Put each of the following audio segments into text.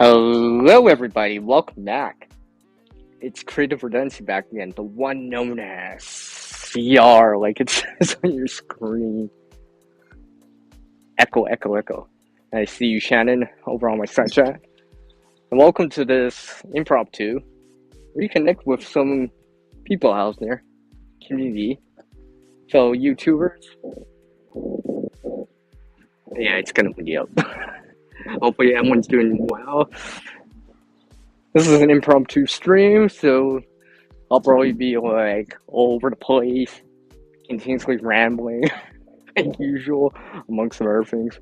Hello, everybody. Welcome back. It's Creative Redundancy back again, the one known as CR, like it says on your screen. Echo, echo, echo. I see you, Shannon, over on my side chat. And welcome to this impromptu reconnect with some people out there, community, fellow YouTubers. Yeah, it's gonna be up. Hopefully, everyone's doing well. This is an impromptu stream, so I'll probably be like all over the place, continuously rambling, like usual, amongst some other things.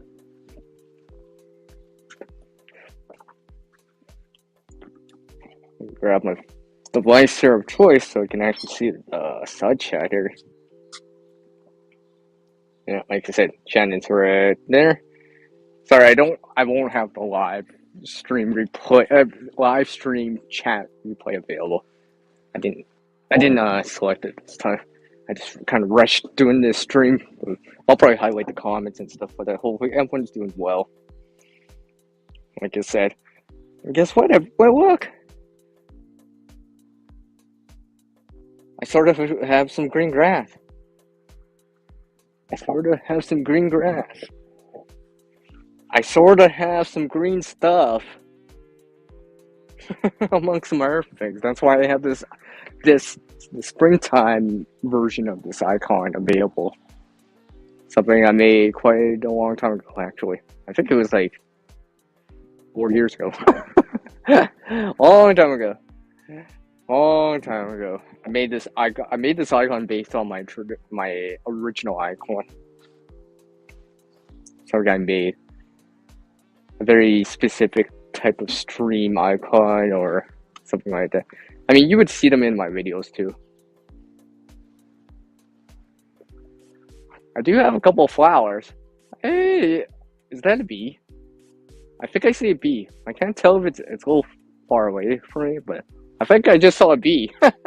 Grab my device here of choice so I can actually see the side chat here. Yeah, like I said, Shannon's right there. Sorry, I won't have the live stream chat replay available. I didn't select it this time. I just kind of rushed doing this stream. I'll probably highlight the comments and stuff, but hopefully everyone's doing well. Like I said, and guess what? Well, look, I sort of have some green grass. I sort of have some green grass. I sort of have some green stuff amongst some other things. That's why I have the springtime version of this icon available. Something I made quite a long time ago, actually. I think it was like 4 years ago. Long time ago. I made this icon based on my original icon. So I made a very specific type of stream icon or something like that. I mean, you would see them in my videos too. I do have a couple of flowers. Hey, is that a bee? I think I see a bee. I can't tell if it's a little far away from me, but I think I just saw a bee. I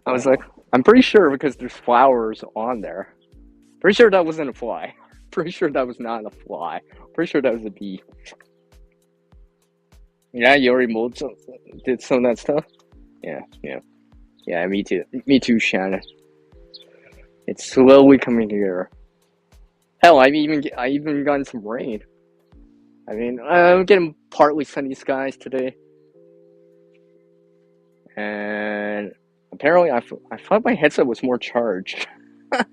was like, I'm pretty sure because there's flowers on there. Pretty sure that wasn't a fly. Pretty sure that was not a fly. Pretty sure that was a bee. Yeah, you already did some of that stuff? Yeah, me too. Me too, Shannon. It's slowly coming together. Hell, I even gotten some rain. I mean, I'm getting partly sunny skies today. And apparently I thought my headset was more charged.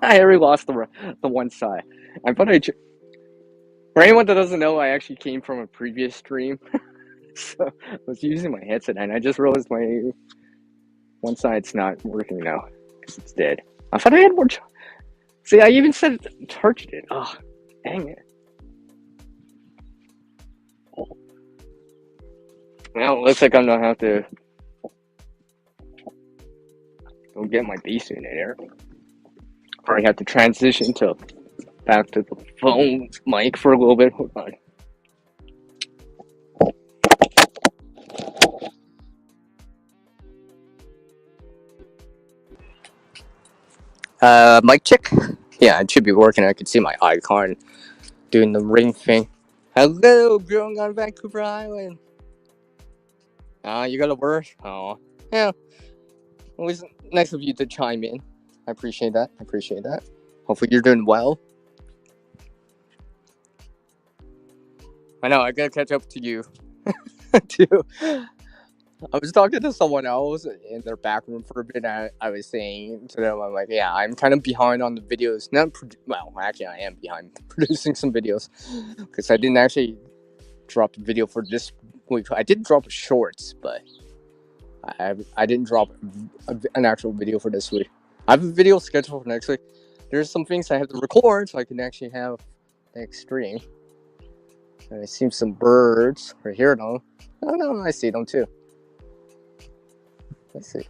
I already lost the one side. I thought for anyone that doesn't know, I actually came from a previous stream. So I was using my headset and I just realized my one side's not working now because it's dead. I thought I had more See, I even said charged it. Oh, dang it. Well, it looks like I'm gonna have to go get my bass in there. Probably have to transition back to the phone mic for a little bit. Hold on. Mic check? Yeah, it should be working. I can see my icon doing the ring thing. Hello, growing on Vancouver Island. You got a word? Oh, yeah. It was nice of you to chime in. I appreciate that. Hopefully you're doing well. I know, I gotta catch up to you, too. I was talking to someone else in their back room for a bit. I was saying to them, I'm like, yeah, I'm kind of behind on the videos. Actually, I am behind producing some videos because I didn't actually drop a video for this week. I did drop shorts, but I didn't drop an actual video for this week. I have a video scheduled for next week. There's some things I have to record so I can actually have next stream. And I see some birds right here, though. Oh no, I see them too. Let's see.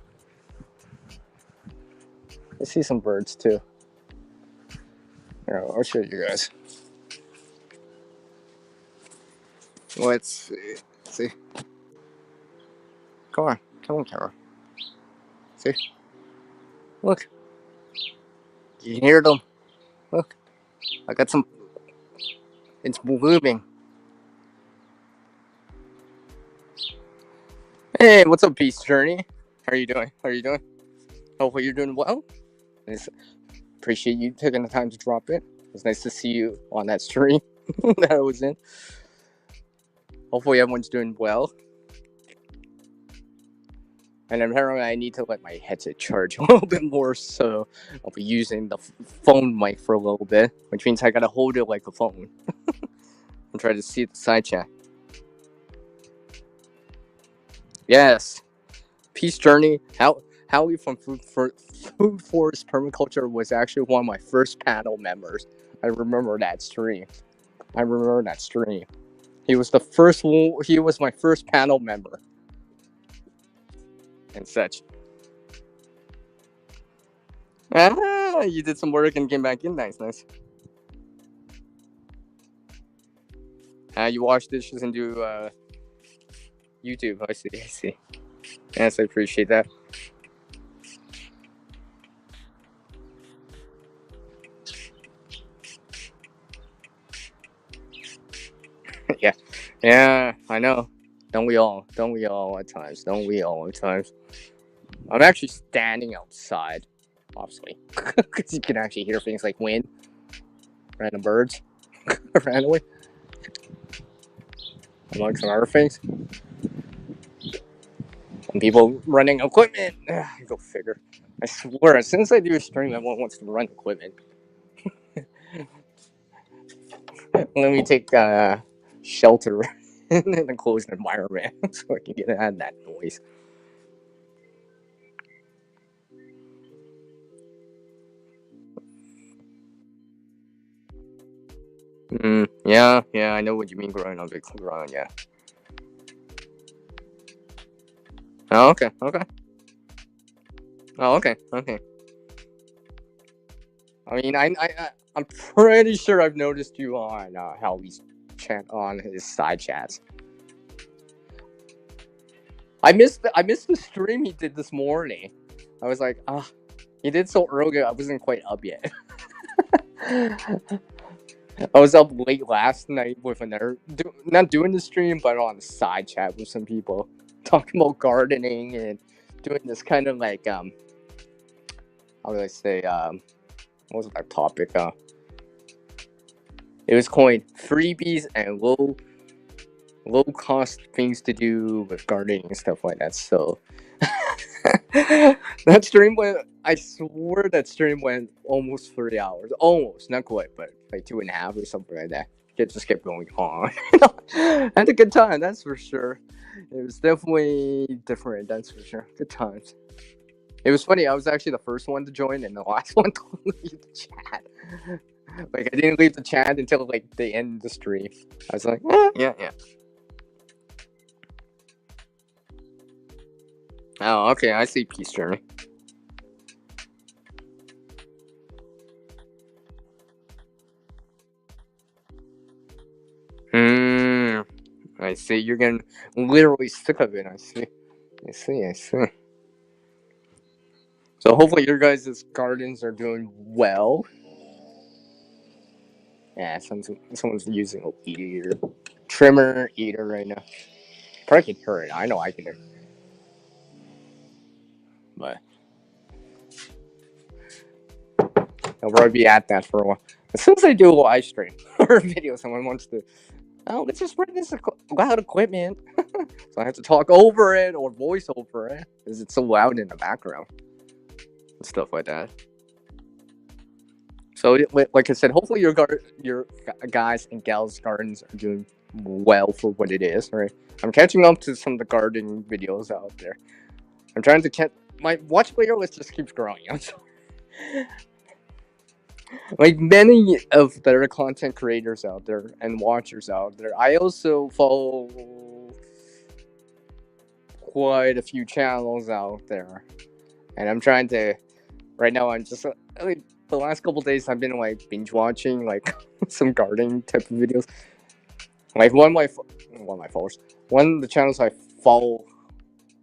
I see some birds too. Here, I'll show you guys. Let's see. See? Come on, camera. See? Look. You can hear them. Look. I got some. It's moving. Hey, what's up, Peace Journey? How are you doing? How are you doing? Hopefully you're doing well. Nice. Appreciate you taking the time to drop in. It's nice to see you on that stream that I was in. Hopefully everyone's doing well. And apparently I need to let my headset charge a little bit more, so I'll be using the phone mic for a little bit, which means I gotta hold it like a phone. I'm trying to see the side chat. Yes. Peace Journey. Howie from Food Forest Permaculture was actually one of my first panel members. I remember that stream. He was the first one. He was my first panel member, and such. Ah, you did some work and came back in. Nice. You wash dishes and do YouTube. I see. Yes, I appreciate that. Yeah, I know. Don't we all at times? I'm actually standing outside, obviously, because you can actually hear things like wind, random birds, randomly, among some other things, and people running equipment. Go figure. I swear, as soon as I do a stream, everyone wants to run equipment. Let me take shelter in an enclosed environment so I can get out of that noise. Yeah, I know what you mean. Growing on big ground, yeah. Oh, okay. Oh, okay. I mean, I'm pretty sure I've noticed you on Howie's chat on his side chats. I missed the stream he did this morning. I was like, he did so early. I wasn't quite up yet. I was up late last night with another, not doing the stream, but on the side chat with some people talking about gardening and doing this kind of like how do I say what was that topic? It was coined freebies and low cost things to do with gardening and stuff like that. So that stream went. I swear that stream went almost 3 hours. Almost, not quite, but like 2.5 or something like that. It just kept going on. Had a good time, that's for sure. It was definitely different, that's for sure. Good times. It was funny. I was actually the first one to join and the last one to leave the chat. Like I didn't leave the chat until like the end of the stream. I was like, yeah. Oh, okay. I see. Peace Journey. I see. You're getting literally sick of it. I see. So hopefully your guys' gardens are doing well. Yeah, someone's using a weed eater, trimmer eater right now. Probably can hear it. I know I can hear it. But I'll probably be at that for a while. As soon as I do a live stream or a video, someone wants to, let's just run this loud equipment. So I have to talk over it or voice over it because it's so loud in the background and stuff like that. So, like I said, hopefully your guys and gals gardens are doing well for what it is. Right? I'm catching up to some of the gardening videos out there. I'm trying to catch my watch player list just keeps growing. I'm sorry. Like many of their content creators out there and watchers out there, I also follow quite a few channels out there, and I'm trying to. Right now, I'm just like the last couple days I've been like binge watching like some gardening type of videos. Like one of my followers, one of the channels I follow.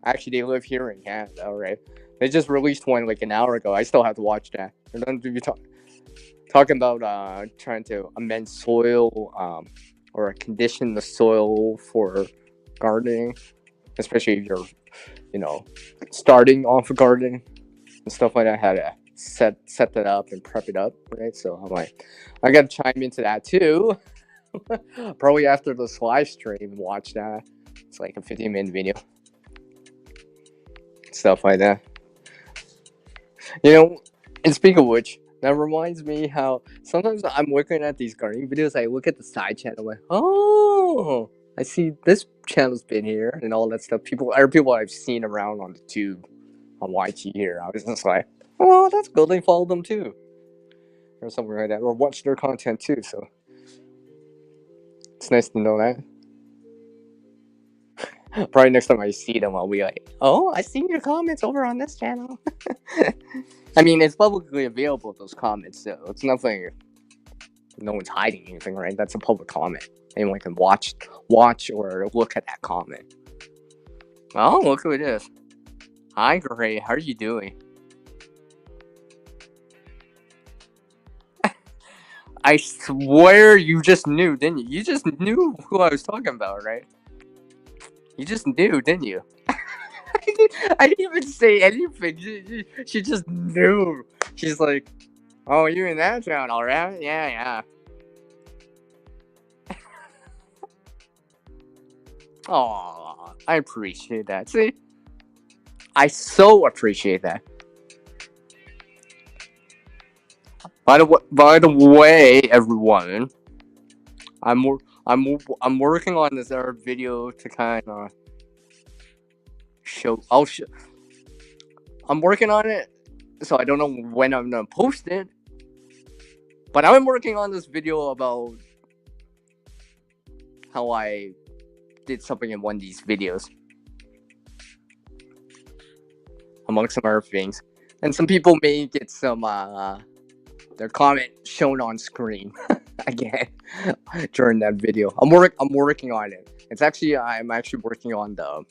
Actually, they live here in Canada, right? They just released one like an hour ago. I still have to watch that. They're going to be talking about trying to amend soil or condition the soil for gardening. especially if you're, starting off gardening and stuff like that. How to set that up and prep it up, right? So I'm like, I gotta chime into that too. Probably after this live stream, watch that. It's like a 15-minute video, stuff like that. You know, and speaking of which, that reminds me how sometimes I'm looking at these gardening videos. I look at the side channel, like, oh, I see this channel's been here and all that stuff. People I've seen around on the tube, on YT here. I was just like, oh, that's good. They follow them too, or something like that, or watch their content too. So it's nice to know that. Probably next time I see them, I'll be like, oh, I seen your comments over on this channel. I mean, it's publicly available, those comments, so it's nothing. No one's hiding anything, right? That's a public comment. Anyone can watch or look at that comment. Oh, look who it is. Hi, Gray. How are you doing? I swear you just knew, didn't you? You just knew who I was talking about, right? You just knew, didn't you? I didn't even say anything. She just knew. She's like, oh, you in that channel, right? Yeah. Oh, I appreciate that. See? I so appreciate that. By the way, everyone, I'm working on this other video to kind of show. I'm working on it, so I don't know when I'm gonna post it. But I'm working on this video about how I did something in one of these videos, among some other things, and some people may get some their comment shown on screen again during that video. I'm working on it. I'm actually working on the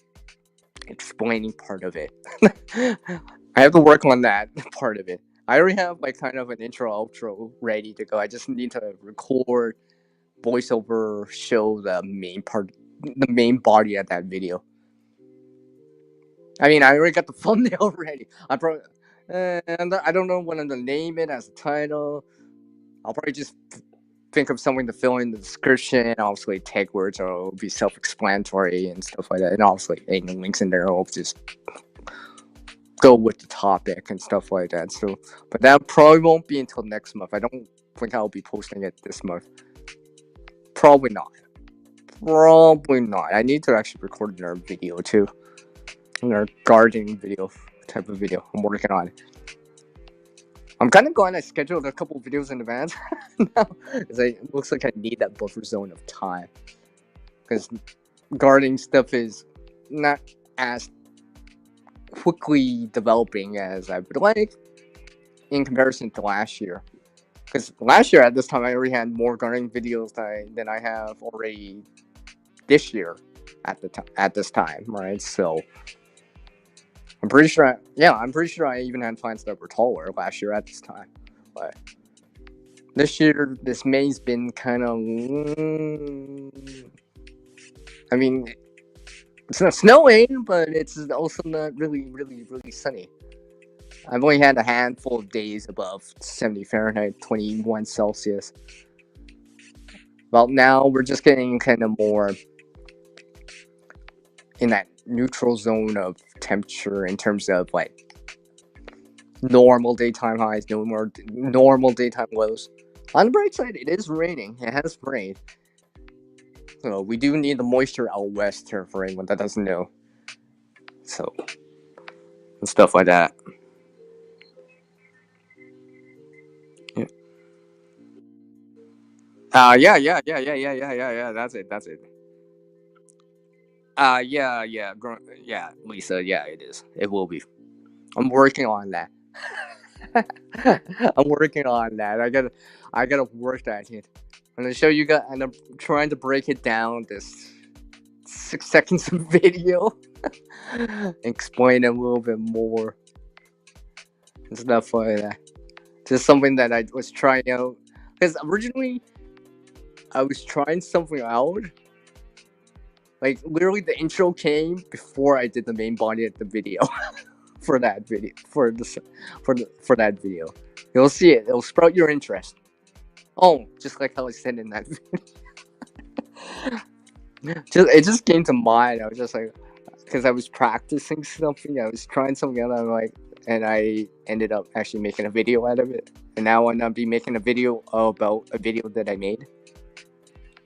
explaining part of it. I have to work on that part of it. I already have like kind of an intro outro ready to go. I just need to record voiceover, show the main body of that video. I mean, I already got the thumbnail ready. I don't know what I'm gonna name it as a title. I'll probably just think of something to fill in the description. Obviously, tag words will be self-explanatory and stuff like that. And obviously, any links in there will just go with the topic and stuff like that. So, but that probably won't be until next month. I don't think I'll be posting it this month. Probably not. I need to actually record another video too. Another gardening video type of video. I'm working on it. I'm kind of glad I scheduled a couple videos in advance now, because it looks like I need that buffer zone of time. Because gardening stuff is not as quickly developing as I would like in comparison to last year. Because last year at this time, I already had more gardening videos than I have already this year at this time, right? So I'm pretty sure I even had plants that were taller last year at this time. But this year, this May's been kind of. I mean, it's not snowing, but it's also not really, really, really sunny. I've only had a handful of days above 70 Fahrenheit, 21 Celsius. Well, now we're just getting kind of more in that neutral zone of temperature in terms of like normal daytime highs, no more normal daytime lows. On the bright side, it is raining. It has rained. So we do need the moisture out west here for anyone that doesn't know. So, and stuff like that. Yeah. Yeah. That's it. Yeah, Lisa. Yeah, it is. It will be. I'm working on that. I'm working on that. I gotta work that in. I'm gonna show you guys, and I'm trying to break it down. This 6 seconds of video, explain a little bit more and stuff like that. Just something that I was trying out, because originally I was trying something out. Like literally, the intro came before I did the main body of the video for that video for that video. You'll see it. It'll sprout your interest. Oh, just like how I said in that it just came to mind. I was just like, because I was practicing something, I was trying something out. I'm like, and I ended up actually making a video out of it. And now I'm gonna be making a video about a video that I made.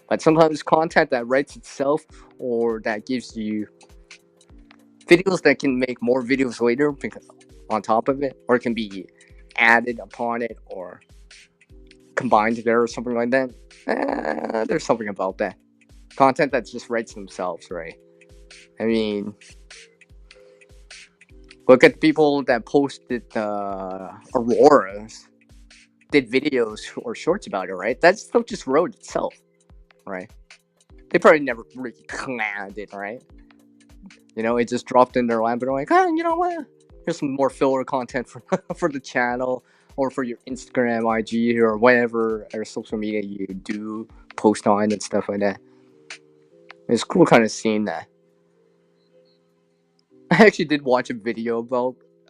But sometimes content that writes itself, or that gives you videos that can make more videos later on top of it, or it can be added upon it, or combined there, or something like that. There's something about that. Content that just writes themselves, right? I mean, look at people that posted auroras, did videos or shorts about it, right? That stuff just wrote itself, right? They probably never really planned it, right? You know, it just dropped in their lap and they're like, oh, you know what? Here's some more filler content for for the channel, or for your Instagram, IG, or whatever or social media you do post on and stuff like that. It's cool kind of seeing that. I actually did watch a video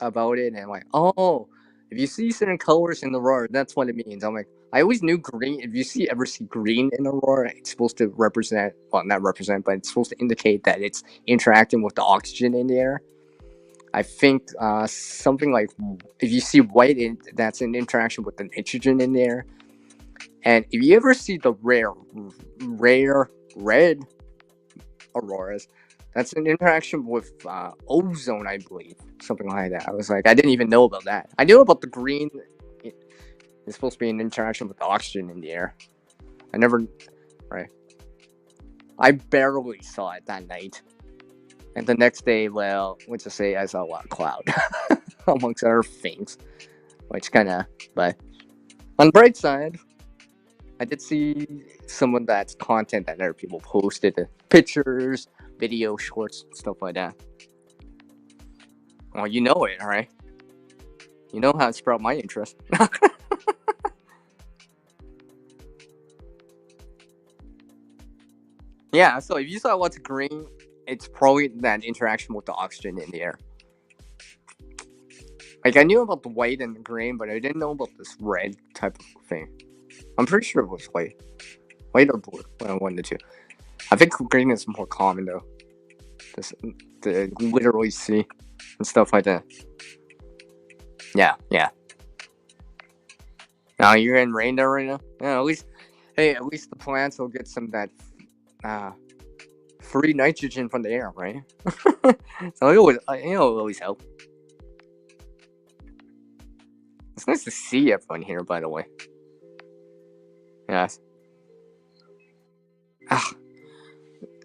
about it, and I'm like, oh, if you see certain colors in the roar, that's what it means. I'm like, I always knew green. If you ever see green in the roar, it's supposed to represent, well, not represent, but it's supposed to indicate that it's interacting with the oxygen in the air. I think something like, if you see white, that's an interaction with the nitrogen in the air. And if you ever see the rare red auroras, that's an interaction with ozone, I believe. Something like that. I was like, I didn't even know about that. I knew about the green. It's supposed to be an interaction with the oxygen in the air. I never, right? I barely saw it that night. And the next day, well, let's just say I saw a lot of cloud, amongst other things. Which kind of, but on the bright side, I did see some of that content that other people posted, pictures, video, shorts, stuff like that. Well, you know it, right? You know how to sprout my interest. Yeah, so if you saw what's green, it's probably that interaction with the oxygen in the air. Like, I knew about the white and the green, but I didn't know about this red type of thing. I'm pretty sure it was white. White or blue. One of the two. I think green is more common, though. To literally see and stuff like that. Yeah. Now you're in rain there right now? Yeah, at least the plants will get some of that free nitrogen from the air, right? So it'll always help. It's nice to see everyone here, by the way. Yes.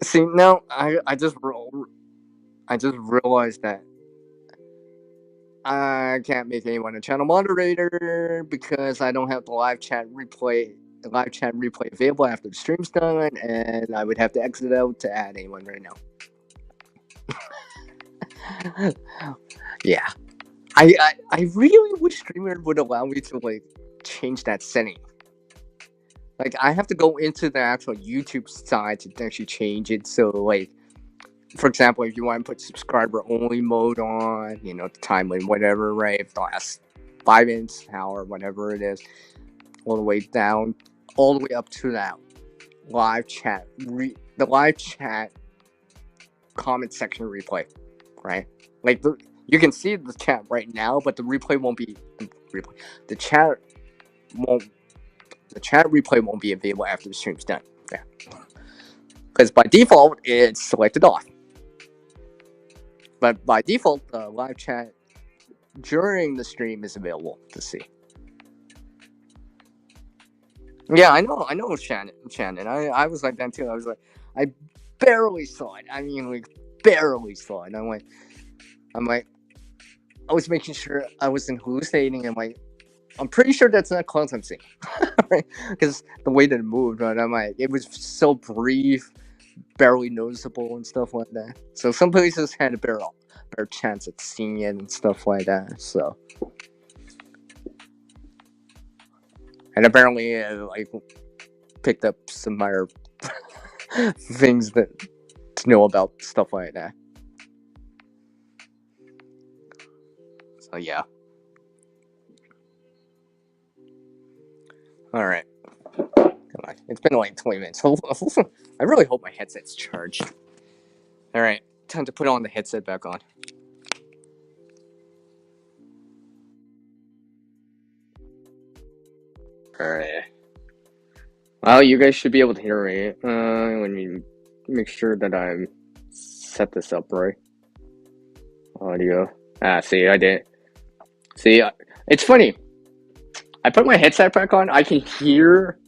See, now I just realized that I can't make anyone a channel moderator because I don't have the live chat replay available after the stream's done, and I would have to exit out to add anyone right now. Yeah, I really wish StreamYard would allow me to like change that setting. Like, I have to go into the actual YouTube side to actually change it. So, like, for example, if you want to put subscriber only mode on, you know, the time limit, whatever, right? If the last 5 minutes, hour, whatever it is, all the way down, all the way up to that live chat, the live chat comment section replay, right? Like, you can see the chat right now, but the replay won't be replay. The chat replay won't be available after the stream's done. Yeah, because by default it's selected off. But by default, the live chat during the stream is available to see. Yeah, I know, Shannon. I was like that too. I was like, I barely saw it. I mean, like, barely saw it. I'm like, I was making sure I wasn't hallucinating. I'm pretty sure that's not clowns I'm seeing, right? Because the way that it moved, right? I'm like, it was so brief, barely noticeable and stuff like that. So some places had a better chance at seeing it and stuff like that. So, and apparently, I picked up some minor things that to know about stuff like that. So yeah. All right. Come on. It's been like 20 minutes. I really hope my headset's charged. All right. Time to put on the headset back on. All right. Well, you guys should be able to hear me. Let me make sure that I set this up right. Audio. See, I did. See, it's funny. I put my headset back on. I can hear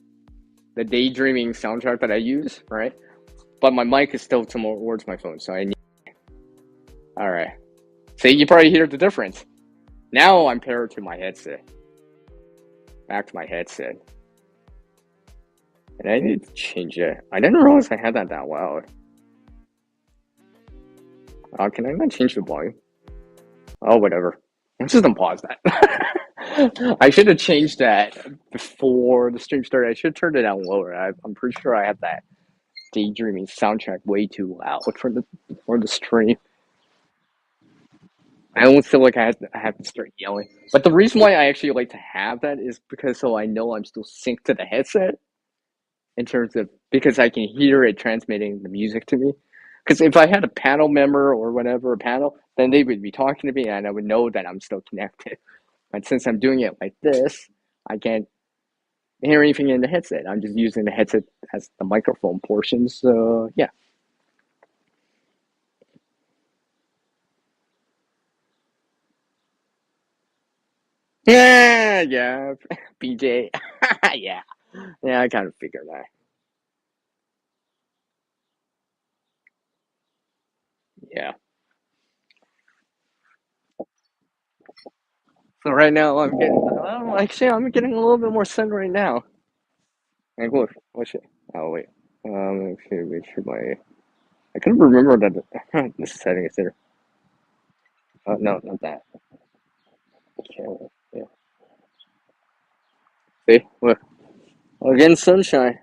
the daydreaming soundtrack that I use, right? But my mic is still towards my phone, so I need. All right. See, you probably hear the difference. Now I'm paired to my headset. Back to my headset. And I need to change it. I didn't realize I had that loud. Can I not change the volume? Oh, whatever. I'm just gonna pause that. I should have changed that before the stream started. I should have turned it down lower. I'm pretty sure I have that daydreaming soundtrack way too loud for the stream. I almost feel like I have to start yelling. But the reason why I actually like to have that is because so I know I'm still synced to the headset in terms of because I can hear it transmitting the music to me. Because if I had a panel member or whatever, a panel, then they would be talking to me and I would know that I'm still connected. But since I'm doing it like this, I can't hear anything in the headset. I'm just using the headset as the microphone portion. So, yeah. Yeah, BJ. Yeah. Yeah, I kind of figured that. Yeah. So right now I'm getting a little bit more sun right now. Like, look, what's it? Oh, wait. Let's see, make sure I couldn't remember that this setting is there. No, not that. Okay, yeah. See, look. Again, sunshine.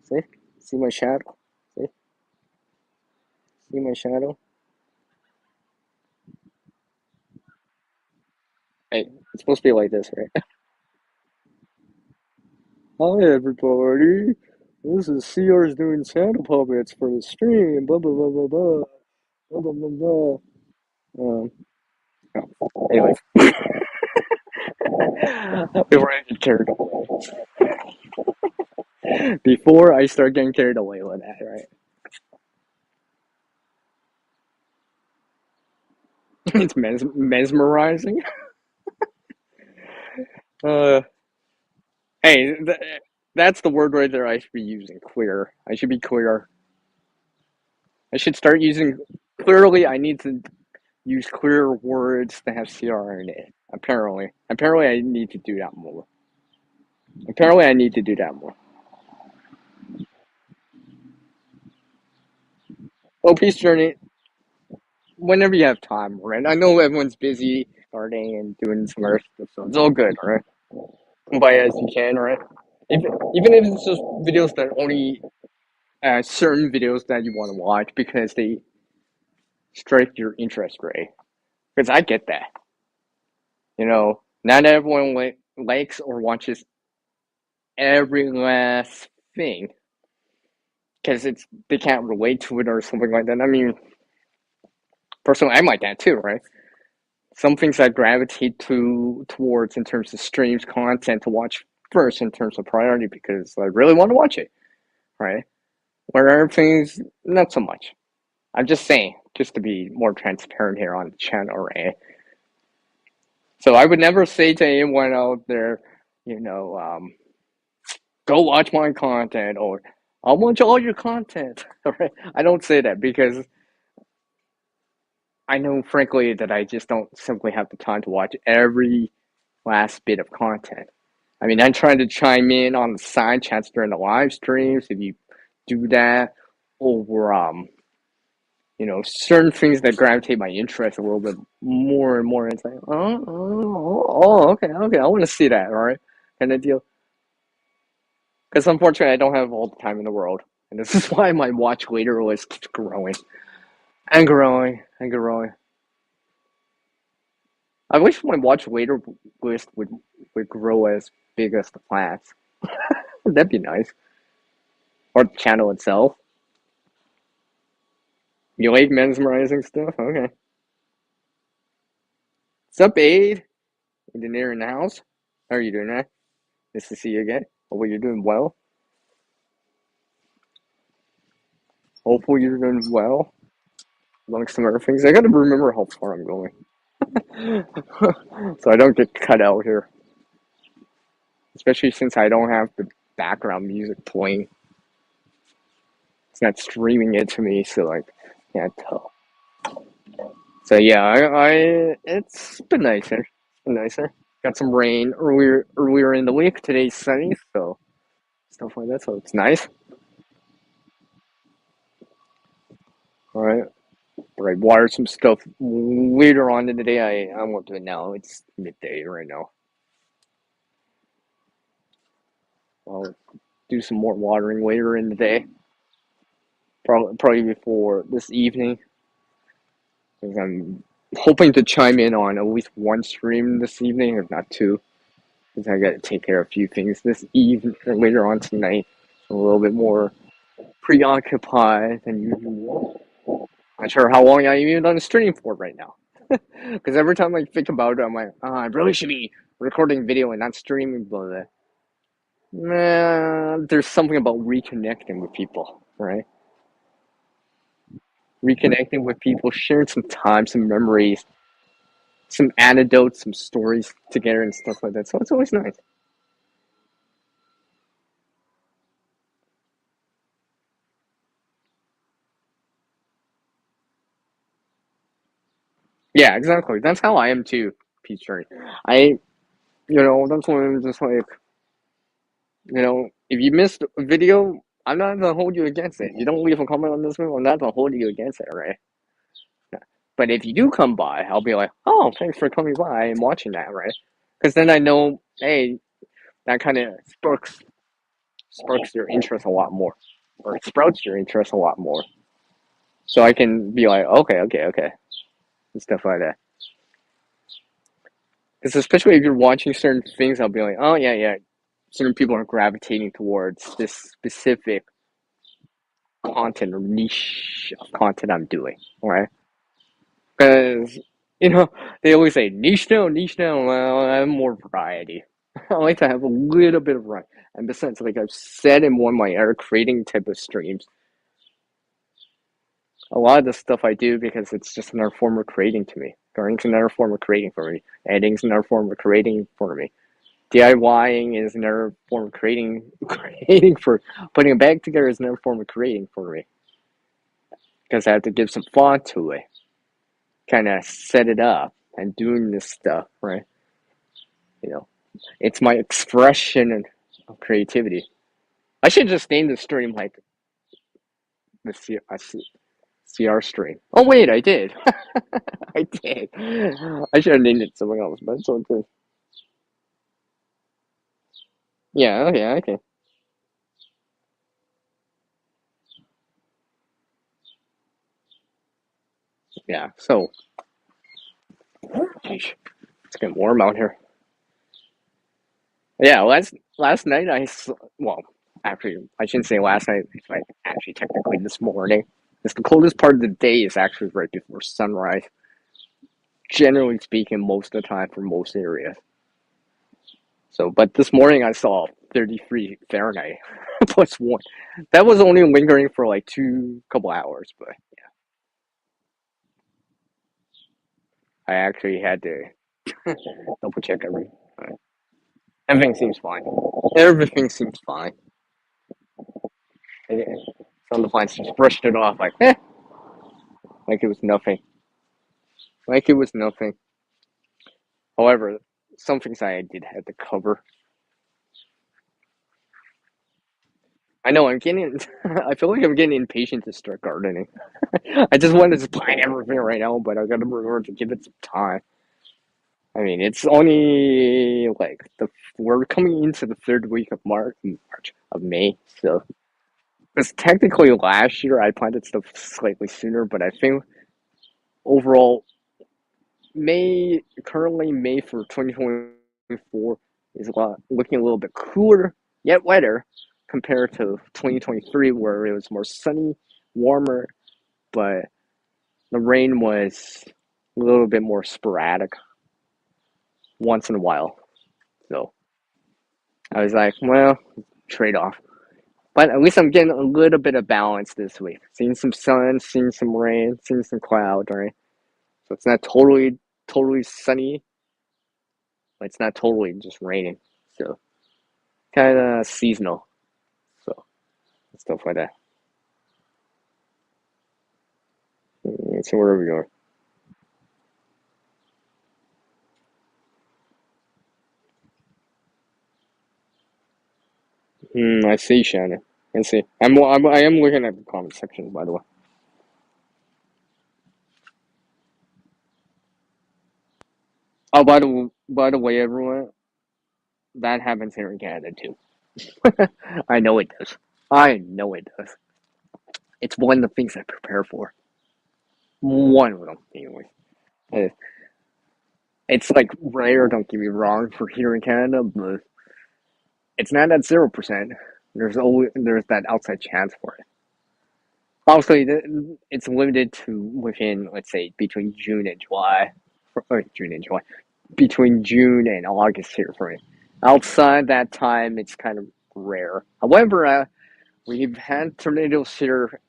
See? See my shadow? See? See my shadow? Hey, it's supposed to be like this, right? Hi, everybody. This is CR's doing Santa puppets for the stream. Blah, blah, blah, blah, blah. Blah, blah, blah, blah. Anyways. Before I get carried away. Before I start getting carried away with that, right? It's mesmerizing. Uh, hey, that's the word right there I should be using. Clear. I should be clear. I should start using. Clearly, I need to use clear words that have CR in it. Apparently, I need to do that more. Apparently, I need to do that more. Oh, peace journey. Whenever you have time, right? I know everyone's busy starting and doing some other stuff, so it's all good, right? Come by as you can, right? Even if it's just videos that only certain videos that you want to watch because they strike your interest, right? Because I get that. Not everyone likes or watches every last thing because they can't relate to it or something like that. I mean, personally, I'm like that too, right? Some things I gravitate towards in terms of streams content to watch first in terms of priority because I really want to watch it, right? Where other things not so much. I'm just saying, just to be more transparent here on the channel, right? So I would never say to anyone out there, you know, go watch my content or I'll watch all your content. Right? I don't say that because I know, frankly, that I just don't simply have the time to watch every last bit of content. I mean, I'm trying to chime in on the side chats during the live streams. If you do that, or certain things that gravitate my interest a little bit more and more. It's like, okay, I want to see that, all right, kind of deal. Because unfortunately, I don't have all the time in the world. And this is why my watch later list keeps growing and growing and growing. I wish my watch later list would grow as big as the plants. That'd be nice. Or the channel itself. You like mesmerizing stuff? Okay. What's up, Aid? Engineer in the house? How are you doing, man? Nice to see you again. Hopefully you're doing well. Hopefully you're doing well. Among some other things. I gotta remember how far I'm going. So I don't get cut out here. Especially since I don't have the background music playing. It's not streaming it to me, so like can't tell. So yeah, it's been nicer. It's been nicer. Got some rain earlier in the week. Today's sunny, so stuff like that. So it's nice. All right. All right. Water some stuff later on in the day. I won't do it now. It's midday right now. I'll do some more watering later in the day. Probably before this evening, because I'm hoping to chime in on at least one stream this evening, if not two. Because I got to take care of a few things this evening or later on tonight. I'm a little bit more preoccupied than usual. Not sure how long I'm even on the stream for right now. Because every time I think about it, I'm like, oh, I really should be recording video and not streaming. But there's something about reconnecting with people, right? Reconnecting with people, sharing some time, some memories, some anecdotes, some stories together and stuff like that. So it's always nice. Yeah, exactly. That's how I am too, Peter. I, that's when I'm just like, if you missed a video, I'm not gonna hold you against it. You don't leave a comment on this video, I'm not gonna hold you against it, right? But if you do come by, I'll be like, oh, thanks for coming by and watching that, right? Because then I know, hey, that kind of sparks your interest a lot more, or it sprouts your interest a lot more. So I can be like, okay, and stuff like that. Because especially if you're watching certain things, I'll be like, oh yeah, certain people are gravitating towards this specific content or niche of content I'm doing, right? Because they always say niche now. Well, I have more variety. I like to have a little bit of variety. And besides, like I've said in one of my other creating type of streams, a lot of the stuff I do because it's just another form of creating to me. Gardening's another form of creating for me. Editing's another form of creating for me. DIYing is another form of creating. Creating for putting a bag together is another form of creating for me because I have to give some thought to it, kind of set it up, and doing this stuff right. You know, it's my expression of creativity. I should just name the stream like the CR stream. Oh wait, I did. I did. I should have named it something else, but it's all good. Yeah, okay. Yeah, so, geez, it's getting warm out here. Yeah, last night well, actually, I shouldn't say last night. It's like actually technically this morning. It's the coldest part of the day is actually right before sunrise. Generally speaking, most of the time for most areas. So, but this morning I saw 33 Fahrenheit plus one. That was only lingering for like two couple hours, but I actually had to double check everything seems fine. Everything seems fine. And some of the plants just brushed it off like it was nothing. Like it was nothing. However, some things I did have to cover. I know I'm getting. I feel like I'm getting impatient to start gardening. I just want to just plant everything right now, but I gotta remember to give it some time. I mean, it's only like we're coming into the third week of March of May, so Because technically last year I planted stuff slightly sooner, but I think overall May for 2024 is looking a little bit cooler yet wetter compared to 2023 where it was more sunny, warmer, but the rain was a little bit more sporadic once in a while. So I was like, well, trade off. But at least I'm getting a little bit of balance this week. Seeing some sun, seeing some rain, seeing some cloud, right? So it's not totally sunny, but it's not totally just raining. So kind of seasonal. So stuff like that. So where are we going? I see, Shannon. I see. I am looking at the comment section, by the way. Oh, by the way, everyone, that happens here in Canada too. I know it does. I know it does. It's one of the things I prepare for. One of them, anyway. Uh, It's like rare, don't get me wrong, for here in Canada, but it's not at 0%. There's that outside chance for it. Obviously, it's limited to within, let's say, between June and July, or June and July, between June and August here for me. Outside that time, it's kind of rare. However, we've had tornadoes here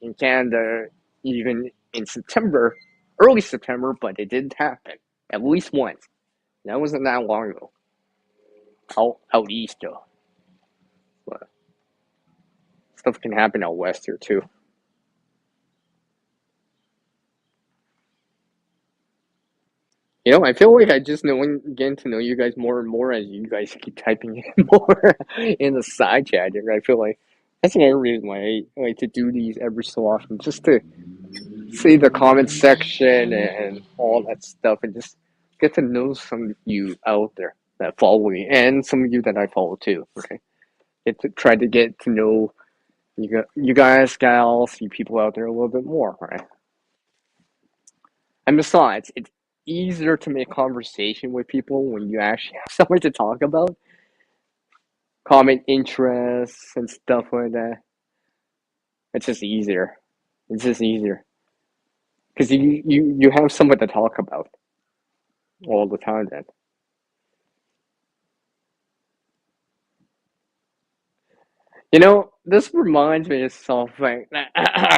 in Canada even in September, early September, but it did happen at least once. That wasn't that long ago. Out east though, but stuff can happen out west here too. I feel like I just getting to know you guys more and more as you guys keep typing in more in the side chat here. I feel like that's another reason why I like to do these every so often, just to see the comment section and all that stuff, and just get to know some of you out there that follow me, and some of you that I follow too. Okay, try to get to know you guys, gals, you people out there a little bit more, right? And besides, it's easier to make conversation with people when you actually have something to talk about, common interests and stuff like that. It's just easier. It's just easier because you have someone to talk about all the time. Then this reminds me of something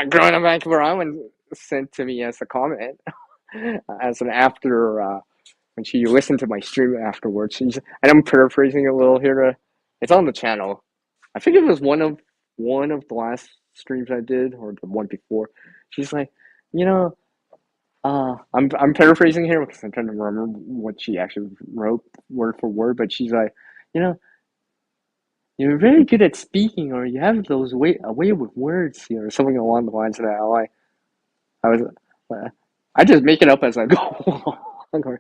growing up back where I was sent to me as a comment as an after when she listened to my stream afterwards. And I'm paraphrasing a little here. It's on the channel. I think it was one of the last streams I did, or the one before. She's like, you know, I'm paraphrasing here because I'm trying to remember what she actually wrote word for word. But she's like, you know, you're very good at speaking, or you have those way with words, or something along the lines of that. I was, I just make it up as I go.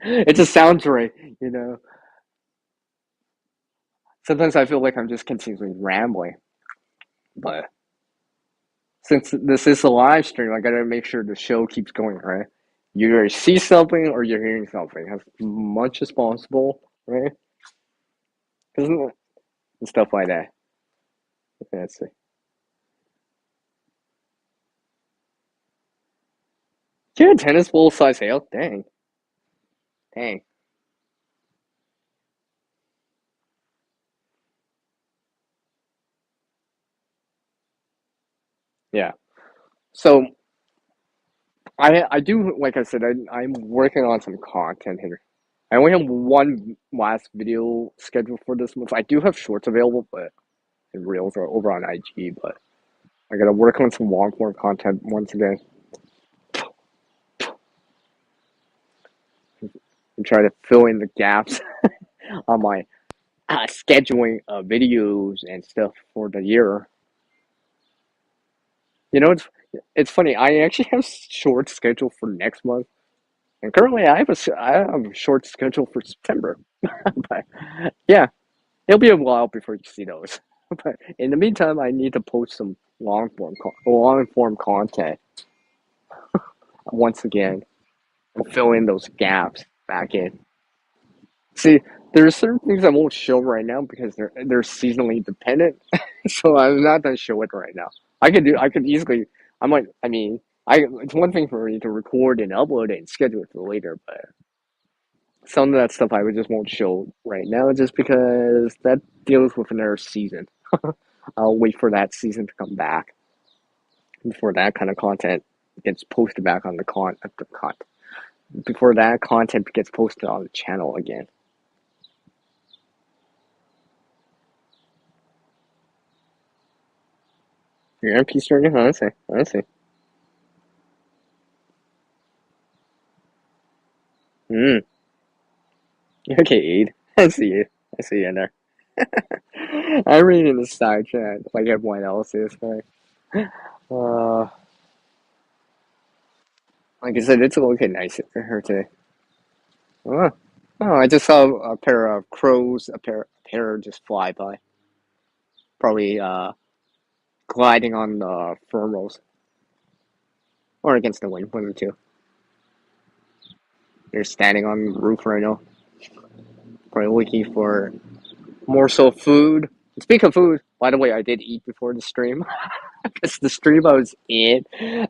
It just sounds right, you know. Sometimes I feel like I'm just continually rambling, but since this is a live stream, I gotta make sure the show keeps going, right? You either see something or you're hearing something as much as possible, right? And stuff like that. Let's see. Yeah, tennis full size hail. Dang, dang. Yeah. So I do, like I said, I'm working on some content here. I only have one last video scheduled for this month. I do have shorts available, but and reels are over on IG. But I gotta work on some long form content once again and try to fill in the gaps on my scheduling videos and stuff for the year. It's funny. I actually have short schedule for next month, and currently I have a short schedule for September. But yeah, it'll be a while before you see those. But in the meantime, I need to post some long form content once again and fill in those gaps back in. See, there are certain things I won't show right now because they're seasonally dependent, so I'm not gonna show it right now. I could easily, I mean, it's one thing for me to record and upload it and schedule it for later, but some of that stuff I would just won't show right now just because that deals with another season. I'll wait for that season to come back before that kind of content gets posted back on before that content gets posted on the channel again. Your MP starting? I see. Hmm. Okay, Aid. I see you. I see you in there. I'm reading the side chat like everyone else is. Right? Uh, like I said, it's looking nice for her today. Oh, oh, I just saw a pair of crows, a pair just fly by. Probably gliding on the furrows or against the wind, one of the two. They're standing on the roof right now, probably looking for morsel of food. Speaking of food, by the way, I did eat before the stream. It's the stream I was in.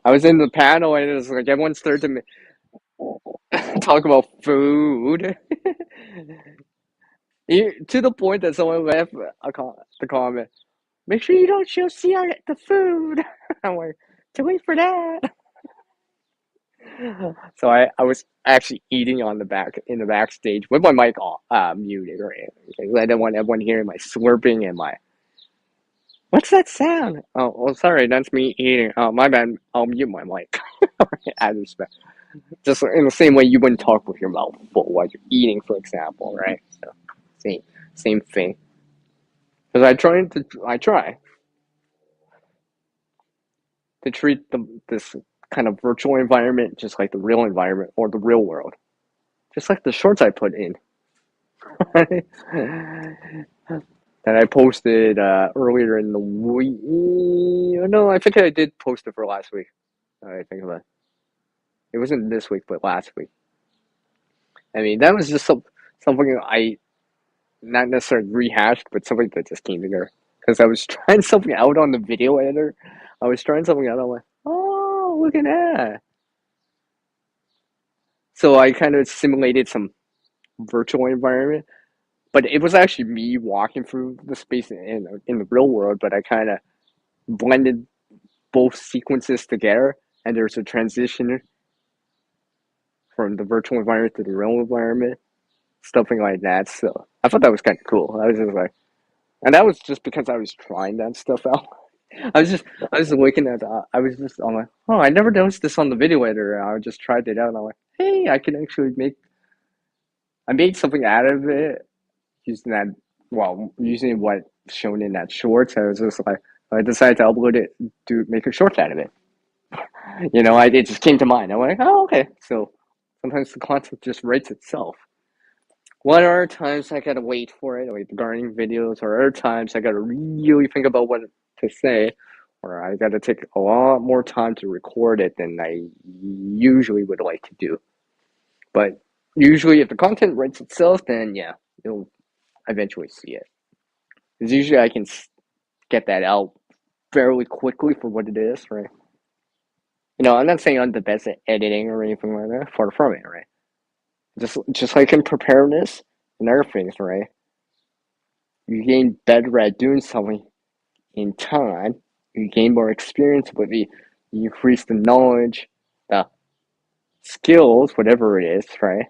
I was in the panel and it was like everyone started to talk about food. To the point that someone left the comment, make sure you don't show Sia the food. I'm like, to wait for that. So I was actually eating on the back in the backstage with my mic off, muted, right? Because I didn't want everyone hearing my slurping and my what's that sound? Oh, well, sorry, that's me eating. Oh, my bad. I'll mute my mic. Out of respect. Just in the same way you wouldn't talk with your mouth full while you're eating, for example, right? So, same, same thing. Because I try to treat this kind of virtual environment just like the real environment or the real world, just like the shorts I put in. That I posted earlier in the week. No, I think I did post it for last week. I think about it. It wasn't this week, but last week. I mean, that was just something I not necessarily rehashed, but something that just came together. Because I was trying something out on the video editor. I was trying something out. I'm like, oh, look at that. So I kind of simulated some virtual environment, but it was actually me walking through the space in the real world. But I kind of blended both sequences together, and there's a transition from the virtual environment to the real environment, something like that. So I thought that was kind of cool. I was just like, and that was just because I was trying that stuff out. I was looking at, I'm like, oh, I never noticed this on the video editor. I just tried it out, and I'm like, hey, I can actually I made something out of it using using what shown in that shorts. I was just like, I decided to upload it to make a short out of it. It just came to mind. I'm like, oh, okay. So sometimes the content just writes itself. What are times I gotta wait for it, like the gardening videos, or other times I gotta really think about what to say, or I gotta take a lot more time to record it than I usually would like to do. But usually, if the content writes itself, then yeah, you'll eventually see it. Because usually I can get that out fairly quickly for what it is, right? I'm not saying I'm the best at editing or anything like that, far from it, right? Just like in preparedness and other things, right? You gain better at doing something in time, you gain more experience with it, you increase the knowledge, the skills, whatever it is, right?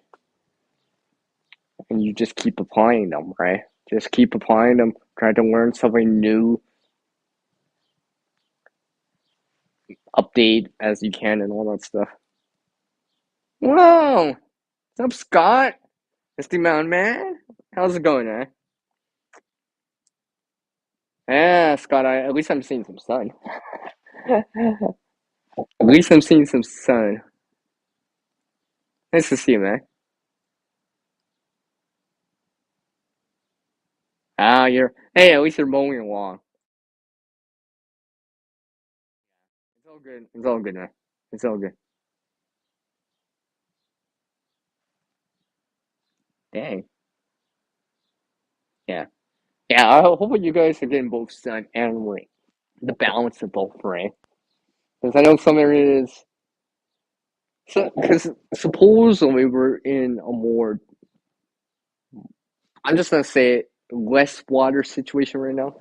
And you just keep applying them, right? Just keep applying them, try to learn something new, update as you can, and all that stuff. Whoa! What's up, Scott? Misty Mountain Man? How's it going, man? Yeah, Scott, at least I'm seeing some sun. At least I'm seeing some sun. Nice to see you, man. Hey, at least you're mowing along. all good. It's all good, man. It's all good. Dang. Yeah. Yeah, I hope you guys are getting both sun and rain. The balance of both, right? Because I know some areas. So, because supposedly we're in a more, I'm just gonna say it, less water situation right now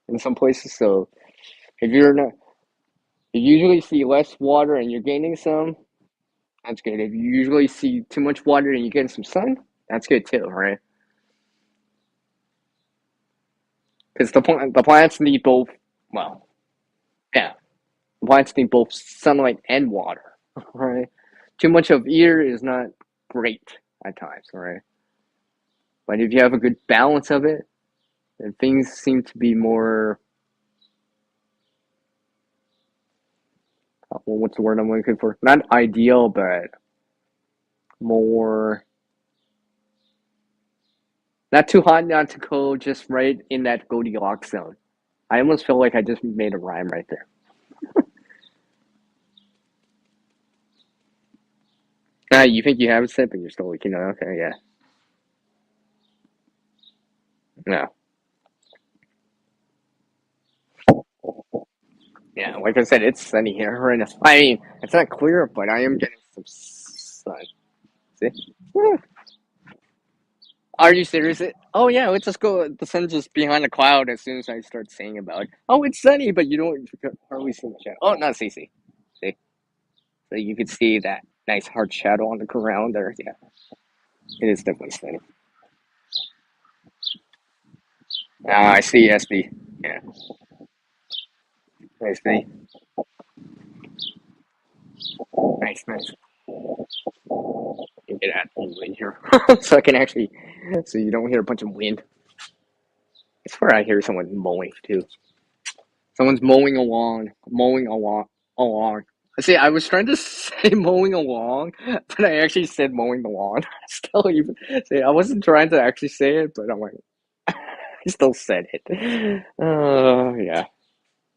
in some places. So if you're not, you usually see less water and you're gaining some, that's good. If you usually see too much water and you're getting some sun, that's good too, right? Because the plants need both. Well, yeah, the plants need both sunlight and water, right? Too much of either is not great at times, right? But if you have a good balance of it, then things seem to be more. Well, what's the word I'm looking for? Not ideal, but more. Not too hot, not too cold, just right in that Goldilocks zone. I almost feel like I just made a rhyme right there. You think you have it set, but you're still leaking. Okay, yeah. No. Yeah, like I said, it's sunny here right now. I mean, it's not clear, but I am getting some sun. See? Yeah. Are you serious? Oh yeah, let's just go. The sun's just behind the cloud as soon as I start saying about it. Oh, it's sunny, but you don't hardly see the shadow. Oh, not see. See, so you can see that nice hard shadow on the ground there. Yeah, it is definitely sunny. Ah, I see. SB. Yeah, SB. Nice. You get add some wind here, so I can actually, so you don't hear a bunch of wind. I swear I hear someone mowing too. Someone's mowing along. See, I was trying to say mowing along, but I actually said mowing the lawn. Still, even see, I wasn't trying to actually say it, but I'm like, I still said it. Yeah,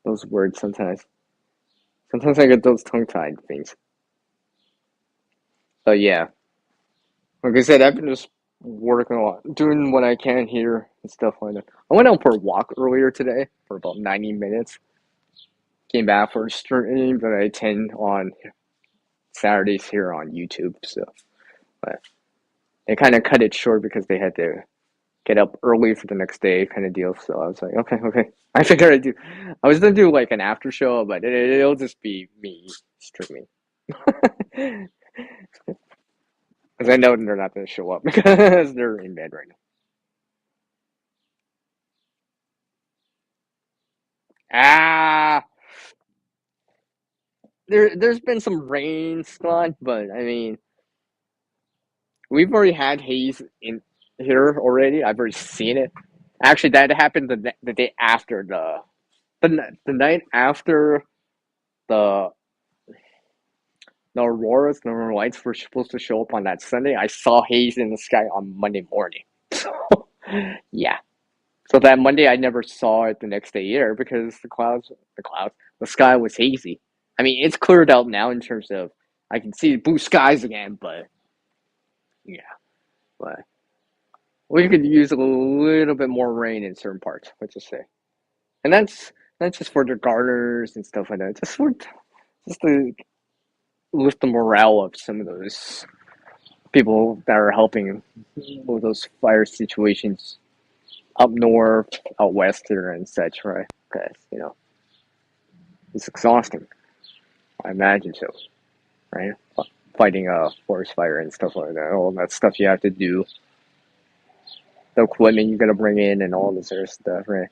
those words sometimes. Sometimes I get those tongue-tied things. But yeah, like I said, I've been just working a lot, doing what I can here and stuff like that. I went out for a walk earlier today for about 90 minutes. Came back for a stream that I attend on Saturdays here on YouTube. So, but they kind of cut it short because they had to get up early for the next day, kind of deal. So I was like, okay. I figured I do. I was gonna do like an after show, but it'll just be me streaming because I know they're not gonna show up because they're in bed right now. Ah, there's been some rain, Scott, but I mean, we've already had haze in here already. I've already seen it. Actually, that happened the day after the night after the the auroras, the northern lights were supposed to show up on that Sunday. I saw haze in the sky on Monday morning. So yeah. So that Monday I never saw it the next day either because the sky was hazy. I mean, it's cleared out now in terms of I can see blue skies again, but yeah, but we could use a little bit more rain in certain parts. Let's just say, and that's just for the gardeners and stuff like that. Just to lift the morale of some of those people that are helping with those fire situations up north, out west here, and such, right? Because it's exhausting. I imagine so, right? Fighting a forest fire and stuff like that, all that stuff you have to do, the equipment you got to bring in, and all this other stuff, right?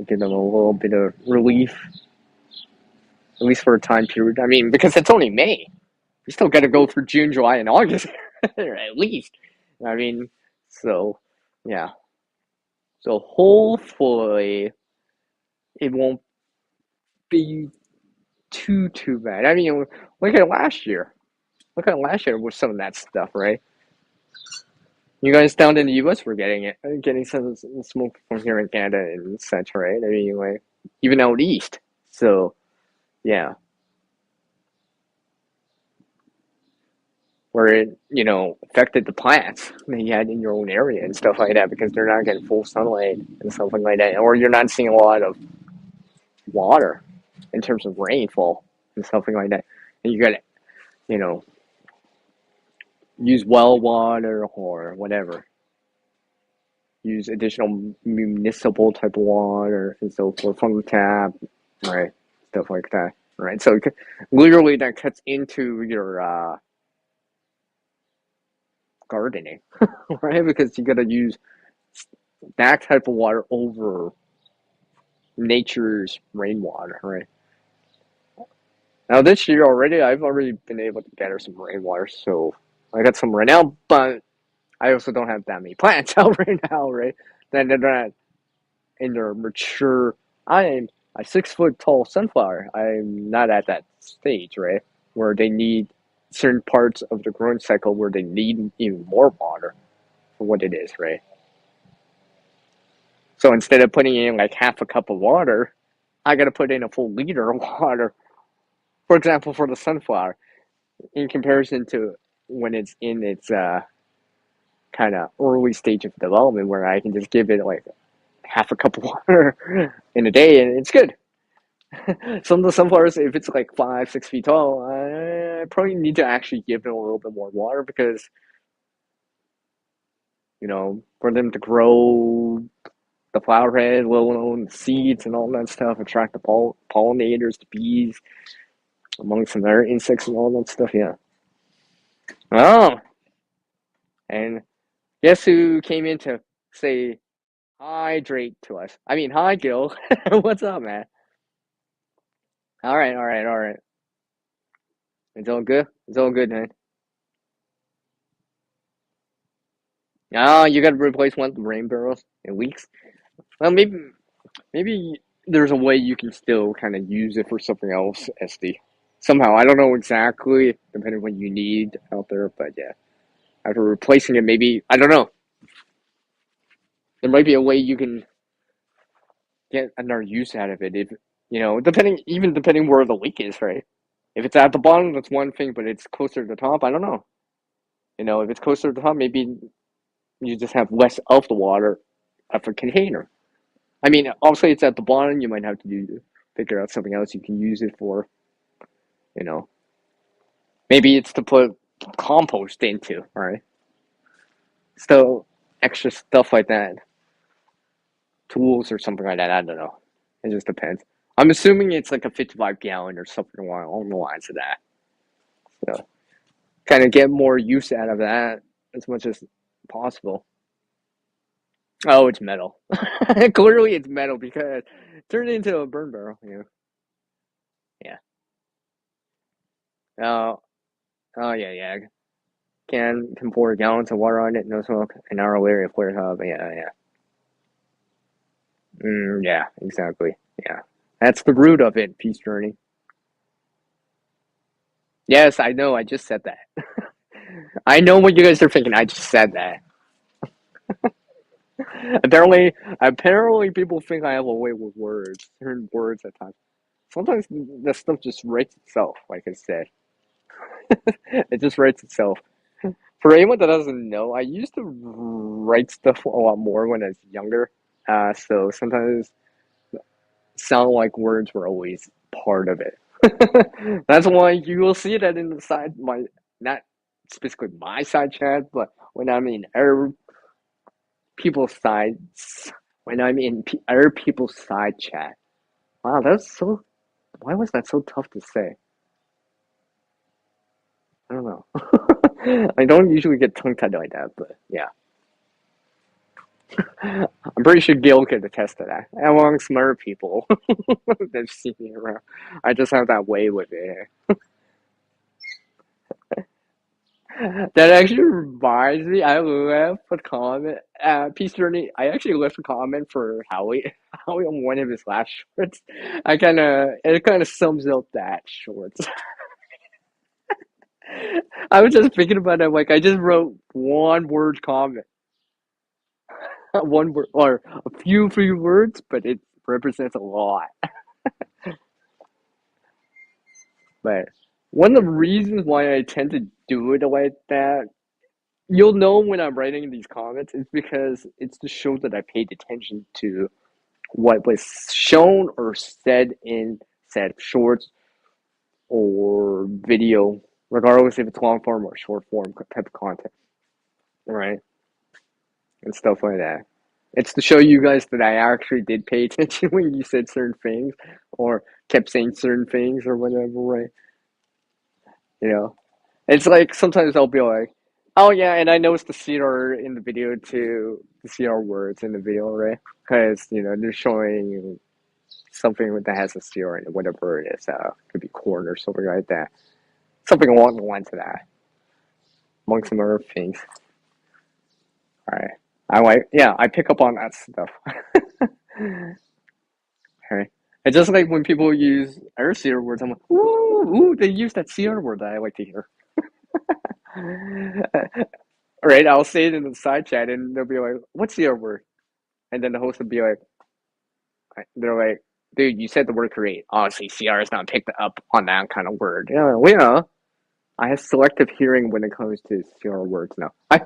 Give them a little bit of relief, at least for a time period. I mean, because it's only May, we still got to go through June, July, and August, at least. I mean, so yeah. So hopefully it won't be too bad. I mean, look at last year. Look at last year with some of that stuff, right? You guys down in the U.S. were getting some smoke from here in Canada and such, right? I mean, like even out east. So yeah, where it, affected the plants that you had in your own area and stuff like that because they're not getting full sunlight and something like that, or you're not seeing a lot of water in terms of rainfall and something like that. And you got to, you know, use well water or whatever. Use additional municipal type of water and so forth from the tap, right? Stuff like that, right? So literally that cuts into your gardening, right? Because you got to use that type of water over nature's rainwater, right? Now this year already, I've already been able to gather some rainwater, so I got some right now. But I also don't have that many plants out right now, right? Then they're not in their mature. I am a 6 foot tall sunflower. I'm not at that stage, right, where they need certain parts of the growing cycle where they need even more water for what it is, right? So instead of putting in like half a cup of water, I got to put in a full liter of water. For example, for the sunflower, in comparison to when it's in its kind of early stage of development, where I can just give it like half a cup of water in a day and it's good. Some of the sunflowers, if it's like 5, 6 feet tall, I probably need to actually give them a little bit more water because for them to grow the flower head, let alone the seeds and all that stuff, attract the pollinators, the bees, among some other insects and all that stuff. Yeah. Oh, and guess who came in to say hydrate to us? I mean, hi, Gil. What's up, man? All right, all right, all right. It's all good. It's all good, man. Oh, you got to replace one of the rain barrels in weeks. Well, maybe there's a way you can still kind of use it for something else, SD. Somehow, I don't know exactly, depending on what you need out there, but yeah. After replacing it, maybe I don't know. There might be a way you can get another use out of it. If depending where the leak is, right? If it's at the bottom, that's one thing, but it's closer to the top. I don't know. If it's closer to the top, maybe you just have less of the water of a container. I mean, obviously it's at the bottom. You might have to figure out something else you can use it for. You know, maybe it's to put compost into, right? So extra stuff like that, tools or something like that. I don't know. It just depends. I'm assuming it's like a 55 gallon or something along the lines of that. So kind of get more use out of that as much as possible. Oh, it's metal. Clearly, it's metal because it turned into a burn barrel. Yeah. Oh, oh yeah, yeah. Can pour gallons of water on it, no smoke. An hour later, it flares up. Yeah, yeah. Yeah, exactly. Yeah, that's the root of it. Peace journey. Yes, I know. I just said that. I know what you guys are thinking. I just said that. Apparently, people think I have a way with words, certain words at times. Sometimes the stuff just writes itself, like I said. It just writes itself. For anyone that doesn't know, I used to write stuff a lot more when I was younger. So sometimes sound like words were always part of it. That's why you will see that in the side my not specifically my side chat, but when I'm in other people's sides, when I'm in other people's side chat. Wow, that's so. Why was that so tough to say? I don't know. I don't usually get tongue tied like that, but yeah. I'm pretty sure Gil could attest to that. Among smart people that see me around. I just have that way with it. That actually reminds me, I left a comment. Peace Journey, I actually left a comment for Howie. Howie on one of his last shorts. It kind of sums up that shorts. I was just thinking about it. Like, I just wrote one word comment. One word, or a few words, but it represents a lot. But One of the reasons why I tend to do it like that, you'll know when I'm writing these comments, is because it's to show that I paid attention to what was shown or said in said shorts or video, regardless if it's long form or short form type of content, right? And stuff like that. It's to show you guys that I actually did pay attention when you said certain things or kept saying certain things or whatever, right? You know, it's like sometimes I'll be like, oh yeah, and I noticed the CR in the video too, the CR words in the video, right? Because, they're showing something that has a CR in it, whatever it is. Could be corn or something like that. Something along the lines of that, among some other things. All right. I pick up on that stuff. Okay. It's just like when people use our CR words, I'm like, ooh, they use that CR word that I like to hear. Right? I'll say it in the side chat and they'll be like, what's CR word? And then the host will be like, they're like, dude, you said the word create. Honestly, CR is not picked up on that kind of word. Yeah, well, yeah. I have selective hearing when it comes to CR words now. I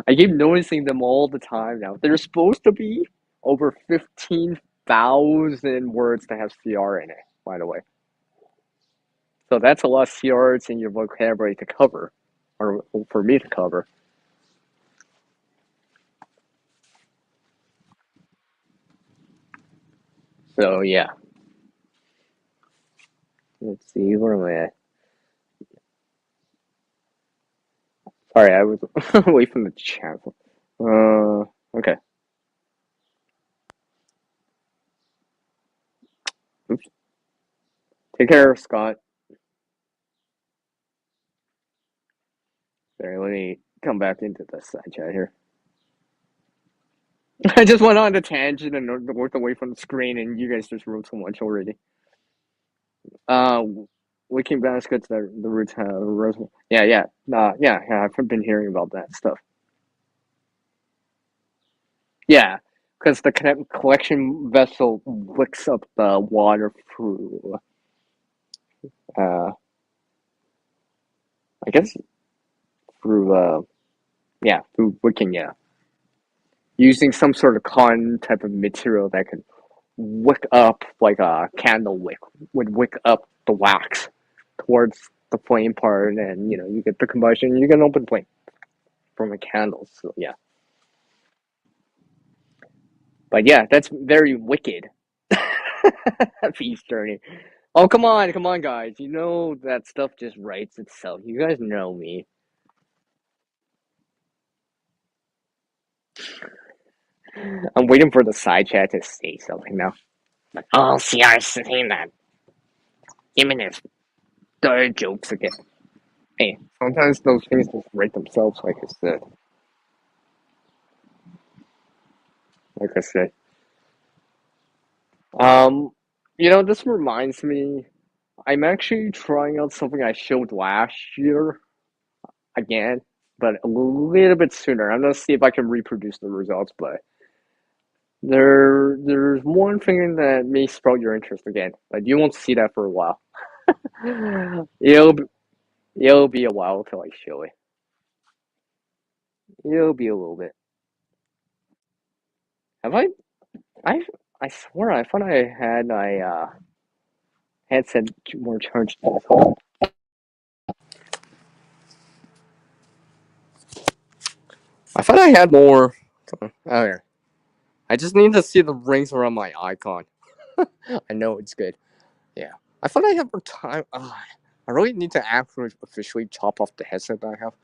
keep noticing them all the time now. There's supposed to be over 15,000 words that have CR in it, by the way. So that's a lot of CRs in your vocabulary to cover, or for me to cover. So yeah, let's see, where am I at? Sorry, I was away from the chat. Okay. Oops. Take care, Scott. Sorry, let me come back into the side chat here. I just went on a tangent and worked away from the screen, and you guys just wrote so much already. Uh, Wicking baskets, the roots have rose. Yeah. I've been hearing about that stuff. Yeah, because the collection vessel wicks up the water through, uh, I guess through, through wicking, yeah, using some sort of cotton type of material that can wick up like a candle wick would wick up the wax towards the flame part, and you get the combustion. You get an open flame from a candle. So yeah, but yeah, that's very wicked. Peace journey. Oh, come on, guys. You know that stuff just writes itself. You guys know me. I'm waiting for the side chat to say something now. Oh, see, I saying that. Him and his dirty jokes again. Hey, sometimes those things just write themselves, Like I said. Um, this reminds me. I'm actually trying out something I showed last year again, but a little bit sooner. I'm gonna see if I can reproduce the results, but there's one thing that may sprout your interest again, but you won't see that for a while. It'll be, it'll be a while till I show it. It'll be a little bit. Have I I swear I thought I had my headset more charged at home. I thought I had more. Oh, here. I just need to see the rings around my icon. I know it's good. Yeah. I thought I had more time. I really need to actually officially chop off the headset that I have.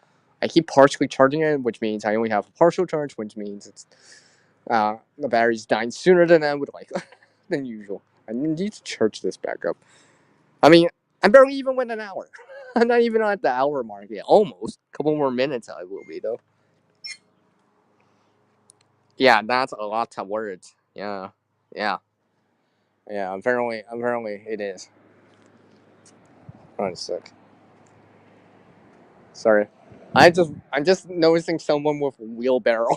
I keep partially charging it, which means I only have a partial charge, which means it's the battery's dying sooner than I would like than usual. I need to charge this back up. I mean, I'm barely even went an hour. I'm not even at the hour mark yet. Almost. A couple more minutes I will be though. Yeah, that's a lot of words. Yeah. Yeah. Yeah, apparently it is. One sec. Sorry. I'm just noticing someone with a wheelbarrow.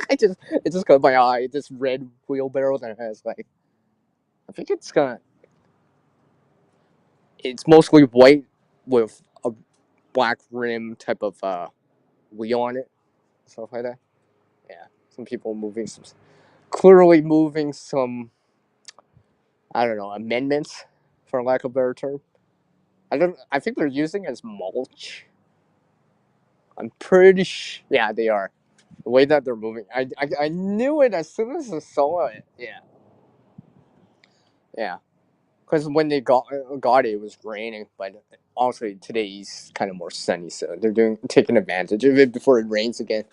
It just caught my eye. This red wheelbarrow that has I think it's got It's mostly white with a black rim type of wheel on it, stuff like that. Yeah, some people moving some, clearly moving some, I don't know, amendments, for lack of a better term. I don't. I think they're using it as mulch. I'm pretty yeah, they are. The way that they're moving, I knew it as soon as I saw it. Yeah, yeah. Because when they got it, it was raining. But also today's kind of more sunny, so they're taking advantage of it before it rains again.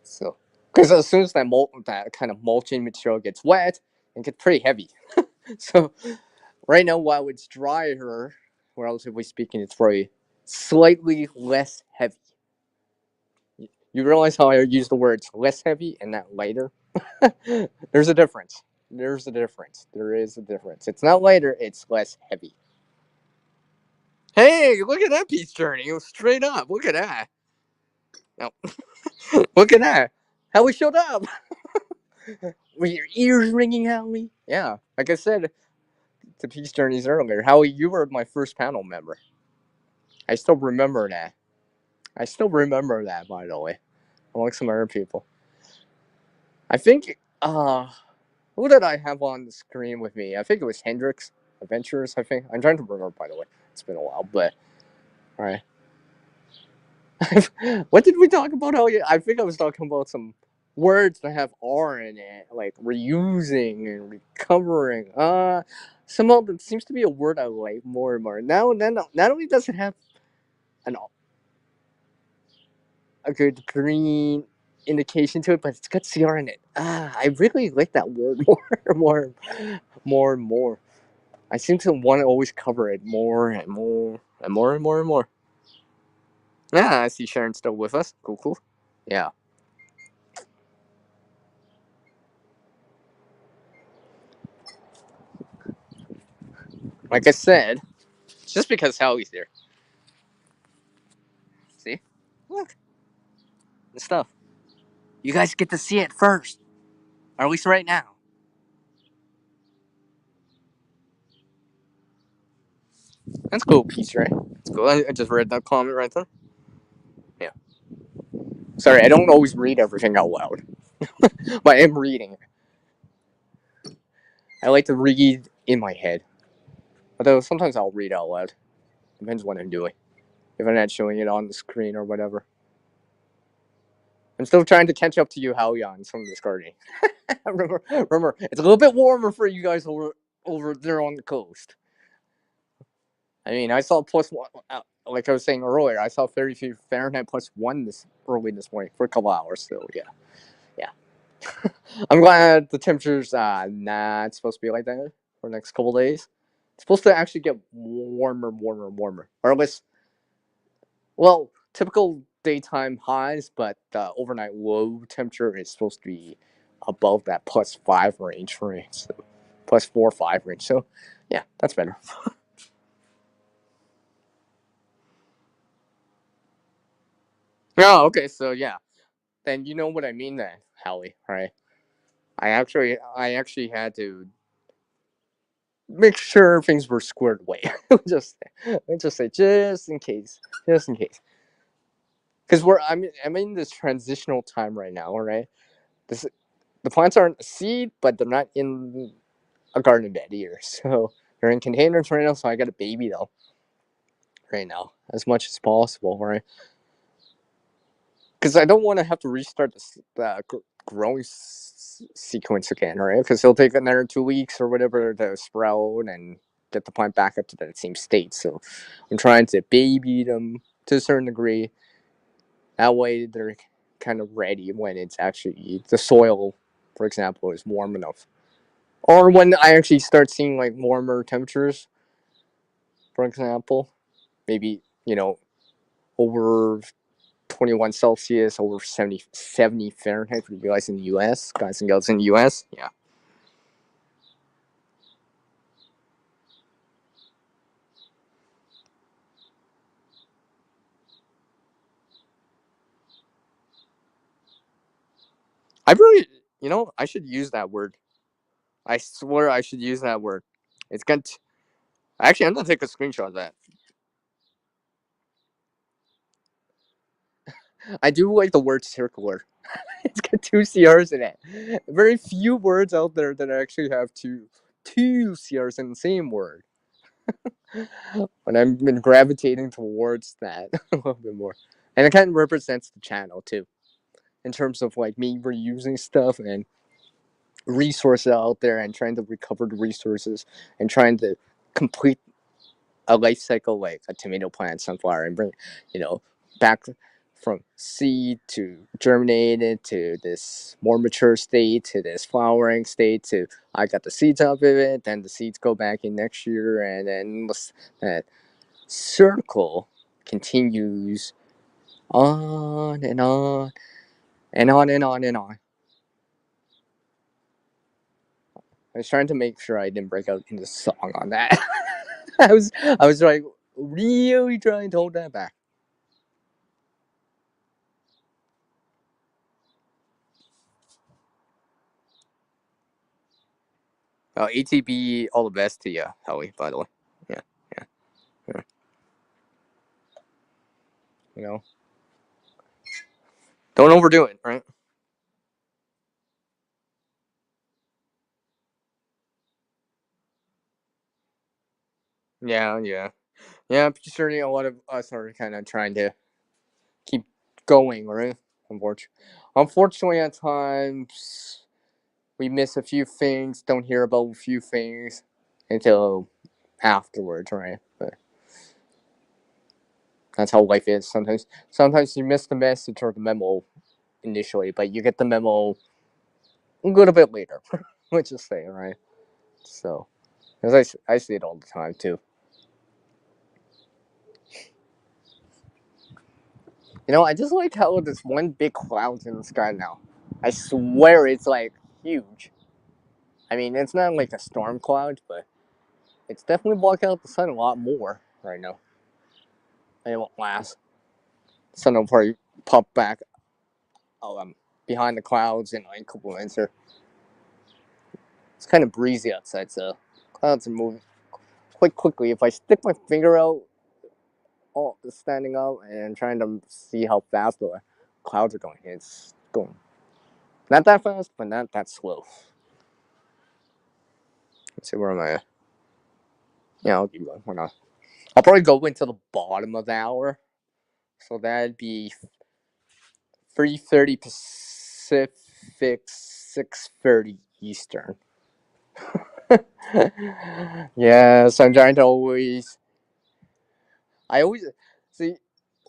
So, because as soon as that kind of mulching material gets wet, it gets pretty heavy. So right now, while it's drier, relatively speaking, it's probably slightly less heavy. You realize how I use the words less heavy and not lighter? There's a difference. There's a difference. There is a difference. It's not lighter, it's less heavy. Hey, look at that peace journey. It was straight up. Look at that. No. Look at that. How we showed up. Were your ears ringing, Howie? Yeah. Like I said to Peace Journeys earlier, Howie, you were my first panel member. I still remember that. I still remember that, by the way. Among some other people. I think, who did I have on the screen with me? I think it was Hendrix Adventures, I think. I'm trying to remember, by the way. It's been a while, but, alright. What did we talk about? Oh, yeah, I think I was talking about some words that have R in it, like reusing and recovering. Somehow that seems to be a word I like more and more. Now, not only does it have an a good green indication to it, but it's got CR in it. I really like that word more and more. I seem to want to always cover it more and more and more and more and more. Yeah, I see Sharon still with us. Cool, cool. Yeah. Like I said, just because Howie's there. See? Look, the stuff. You guys get to see it first. Or at least right now. That's cool, Peace, right? That's cool. I just read that comment right there. Yeah. Sorry, I don't always read everything out loud. But I am reading. I like to read in my head. Although sometimes I'll read out loud. Depends what I'm doing. If I'm not showing it on the screen or whatever. I'm still trying to catch up to you, Howie, on some of this gardening. remember, it's a little bit warmer for you guys over there on the coast. I mean, I saw plus one, like I was saying earlier, I saw 32 Fahrenheit plus one this early this morning for a couple hours. So yeah, yeah. I'm glad the temperature's not supposed to be like that for the next couple days. It's supposed to actually get warmer, warmer, warmer, or at least, well, typical daytime highs, but the overnight low temperature is supposed to be above that plus five range for me. So plus 4 or 5 range. So yeah, that's better. Oh, okay. So yeah, then you know what I mean then, Hallie, right? I actually had to make sure things were squared away. just just say just in case, because I'm in this transitional time right now, right? This the plants aren't a seed, but they're not in a garden bed either. So they're in containers right now. So I got to baby them right now as much as possible, right? Because I don't want to have to restart the growing sequence again, right? Because it'll take another 2 weeks or whatever to sprout and get the plant back up to that same state. So I'm trying to baby them to a certain degree. That way they're kind of ready when it's actually the soil, for example, is warm enough. Or when I actually start seeing like warmer temperatures, for example, maybe, over 21 Celsius, over 70 Fahrenheit for you guys in the US, guys and girls in the US. Yeah. I really, I should use that word. I swear I should use that word. It's got, Actually, I'm gonna take a screenshot of that. I do like the word circular. It's got two CRs in it. Very few words out there that actually have two CRs in the same word. But I've been gravitating towards that a little bit more, and it kind of represents the channel too, in terms of like me reusing stuff and resources out there and trying to recover the resources and trying to complete a life cycle like a tomato plant, sunflower, and bring, you know, back from seed to germinated to this more mature state to this flowering state to I got the seeds out of it, then the seeds go back in next year, and then that circle continues on and on and on and on and on. I was trying to make sure I didn't break out into song on that. I was like really trying to hold that back. ATB, all the best to you, Howie. By the way, yeah, yeah, yeah. You know, don't overdo it, right? Yeah, yeah, yeah. I'm pretty sure a lot of us are kind of trying to keep going, right? Unfortunately, at times we miss a few things, don't hear about a few things until afterwards, right? But that's how life is. Sometimes you miss the message or the memo initially, but you get the memo a little bit later. Let's just say, right? So, because I see it all the time too. I just like how there's one big cloud in the sky now. I swear it's like huge. I mean, it's not like a storm cloud, but it's definitely blocking out the sun a lot more right now. And it won't last. The sun will probably pop back behind the clouds in like a couple minutes. It's kind of breezy outside, so clouds are moving quite quickly. If I stick my finger out, standing up and trying to see how fast the clouds are going, it's going not that fast, but not that slow. Let's see, where am I? Yeah, I'll keep going. Why not? I'll probably go into the bottom of the hour, so that'd be 3:30 Pacific, 6:30 Eastern. Yes, I'm trying to always. I always see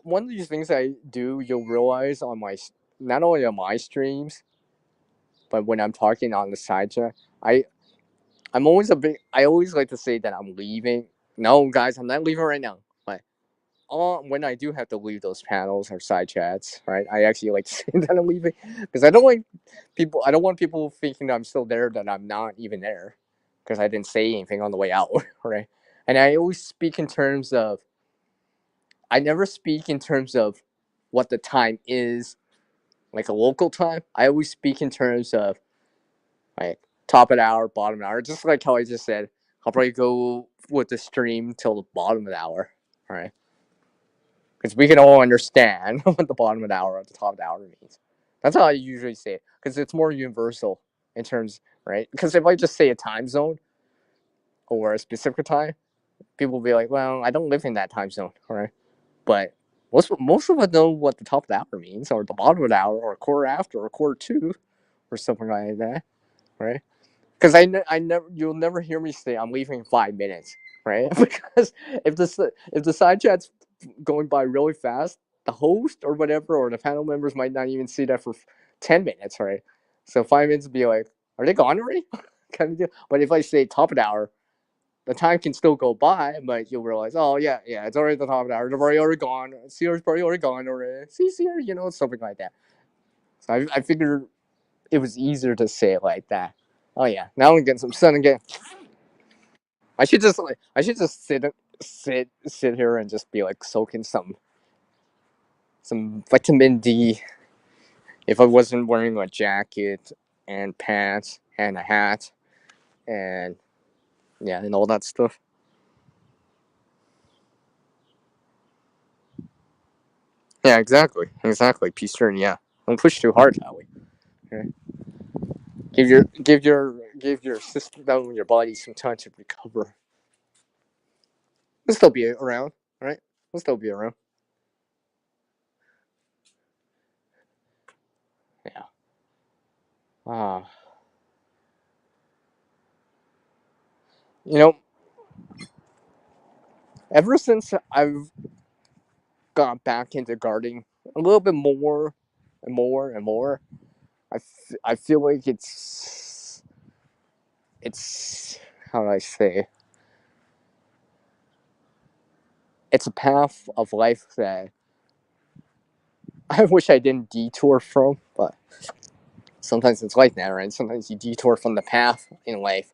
one of these things I do. You'll realize on my not only on my streams, but when I'm talking on the side chat, I I'm always a big. I always like to say that I'm leaving. No, guys, I'm not leaving right now. But when I do have to leave those panels or side chats, right? I actually like to say that I'm leaving because I don't like people. I don't want people thinking that I'm still there that I'm not even there because I didn't say anything on the way out, right? And I always speak in terms of. I never speak in terms of what the time is, like a local time. I always speak in terms of like top of the hour, bottom of the hour, just like how I just said. I'll probably go with the stream till the bottom of the hour, right? Because we can all understand what the bottom of the hour or the top of the hour means. That's how I usually say it, because it's more universal in terms, right? Because if I just say a time zone or a specific time, people will be like, "Well, I don't live in that time zone," right? But most of us know what the top of the hour means, or the bottom of the hour, or a quarter after, or a quarter to, or something like that, right? Because I never you'll never hear me say I'm leaving in 5 minutes, right? Because if the side chat's going by really fast, the host or whatever or the panel members might not even see that for 10 minutes, right? So 5 minutes would be like, are they gone already? Kind of deal. But if I say top of the hour, the time can still go by, but you'll realize, oh yeah, yeah, it's already the top of the hour. They're already gone. Sierra's probably already gone already. See, Sierra, something like that. So I figured it was easier to say it like that. Oh yeah, now I'm getting some sun again. I should just sit here and just be like soaking some vitamin D if I wasn't wearing a jacket and pants and a hat and yeah and all that stuff. Yeah, exactly. Peace turn. Yeah, don't push too hard, Howie. Okay? Give your system, your body some time to recover. We'll still be around, right? We'll still be around. Yeah. Ah, you know, ever since I've got back into gardening a little bit more and more and more, I feel like it's how do I say, it's a path of life that I wish I didn't detour from, but sometimes it's like that, right? Sometimes you detour from the path in life,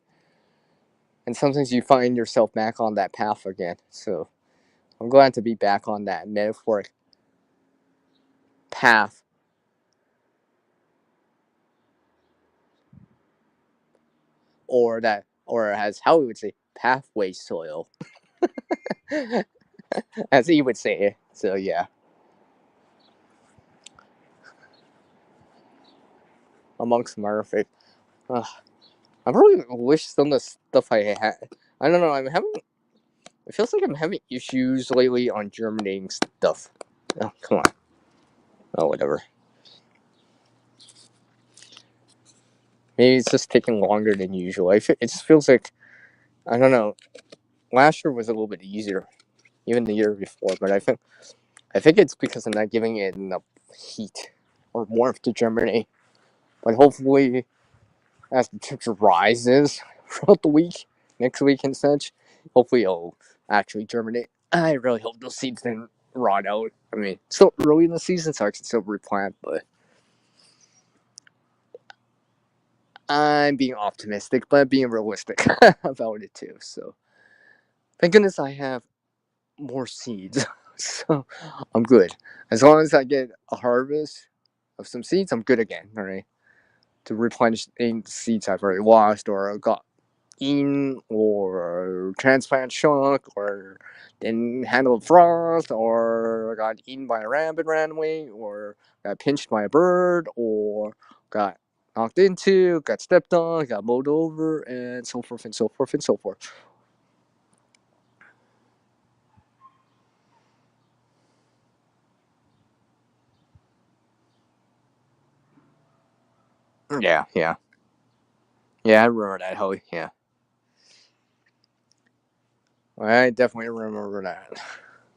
and sometimes you find yourself back on that path again. So I'm glad to be back on that metaphoric path, or as how we would say, pathway soil, as he would say it. So yeah, amongst Murphy. Uh, I really wish some of the stuff I had. I don't know. I'm having. It feels like I'm having issues lately on germinating stuff. Oh, come on. Oh, whatever. Maybe it's just taking longer than usual. It just feels like, I don't know. Last year was a little bit easier, even the year before. But I think it's because I'm not giving it enough heat or warmth to germinate. But hopefully, as the temperature rises throughout the week, next week and such, hopefully it'll actually germinate. I really hope those seeds didn't rot out. I mean, it's still early in the season, so I can still replant, but I'm being optimistic, but being realistic about it too. So, thank goodness I have more seeds. So, I'm good. As long as I get a harvest of some seeds, I'm good again, alright? To replenish any seeds I've already lost or got eaten or transplant shock or didn't handle frost or got eaten by a rabbit randomly or got pinched by a bird or got knocked into, got stepped on, got mowed over, and so forth and so forth and so forth. Yeah, yeah. Yeah, I remember that, Howie. Yeah. I definitely remember that.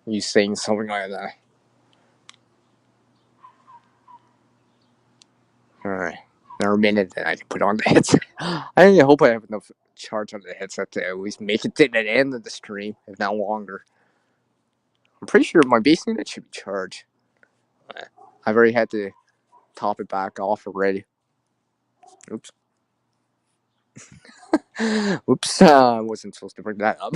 You saying something like that. Alright. Another minute that I can put on the headset. I hope I have enough charge on the headset to at least make it to the end of the stream, if not longer. I'm pretty sure my base unit should be charged. I've already had to top it back off already. Oops. Oops. I wasn't supposed to bring that up.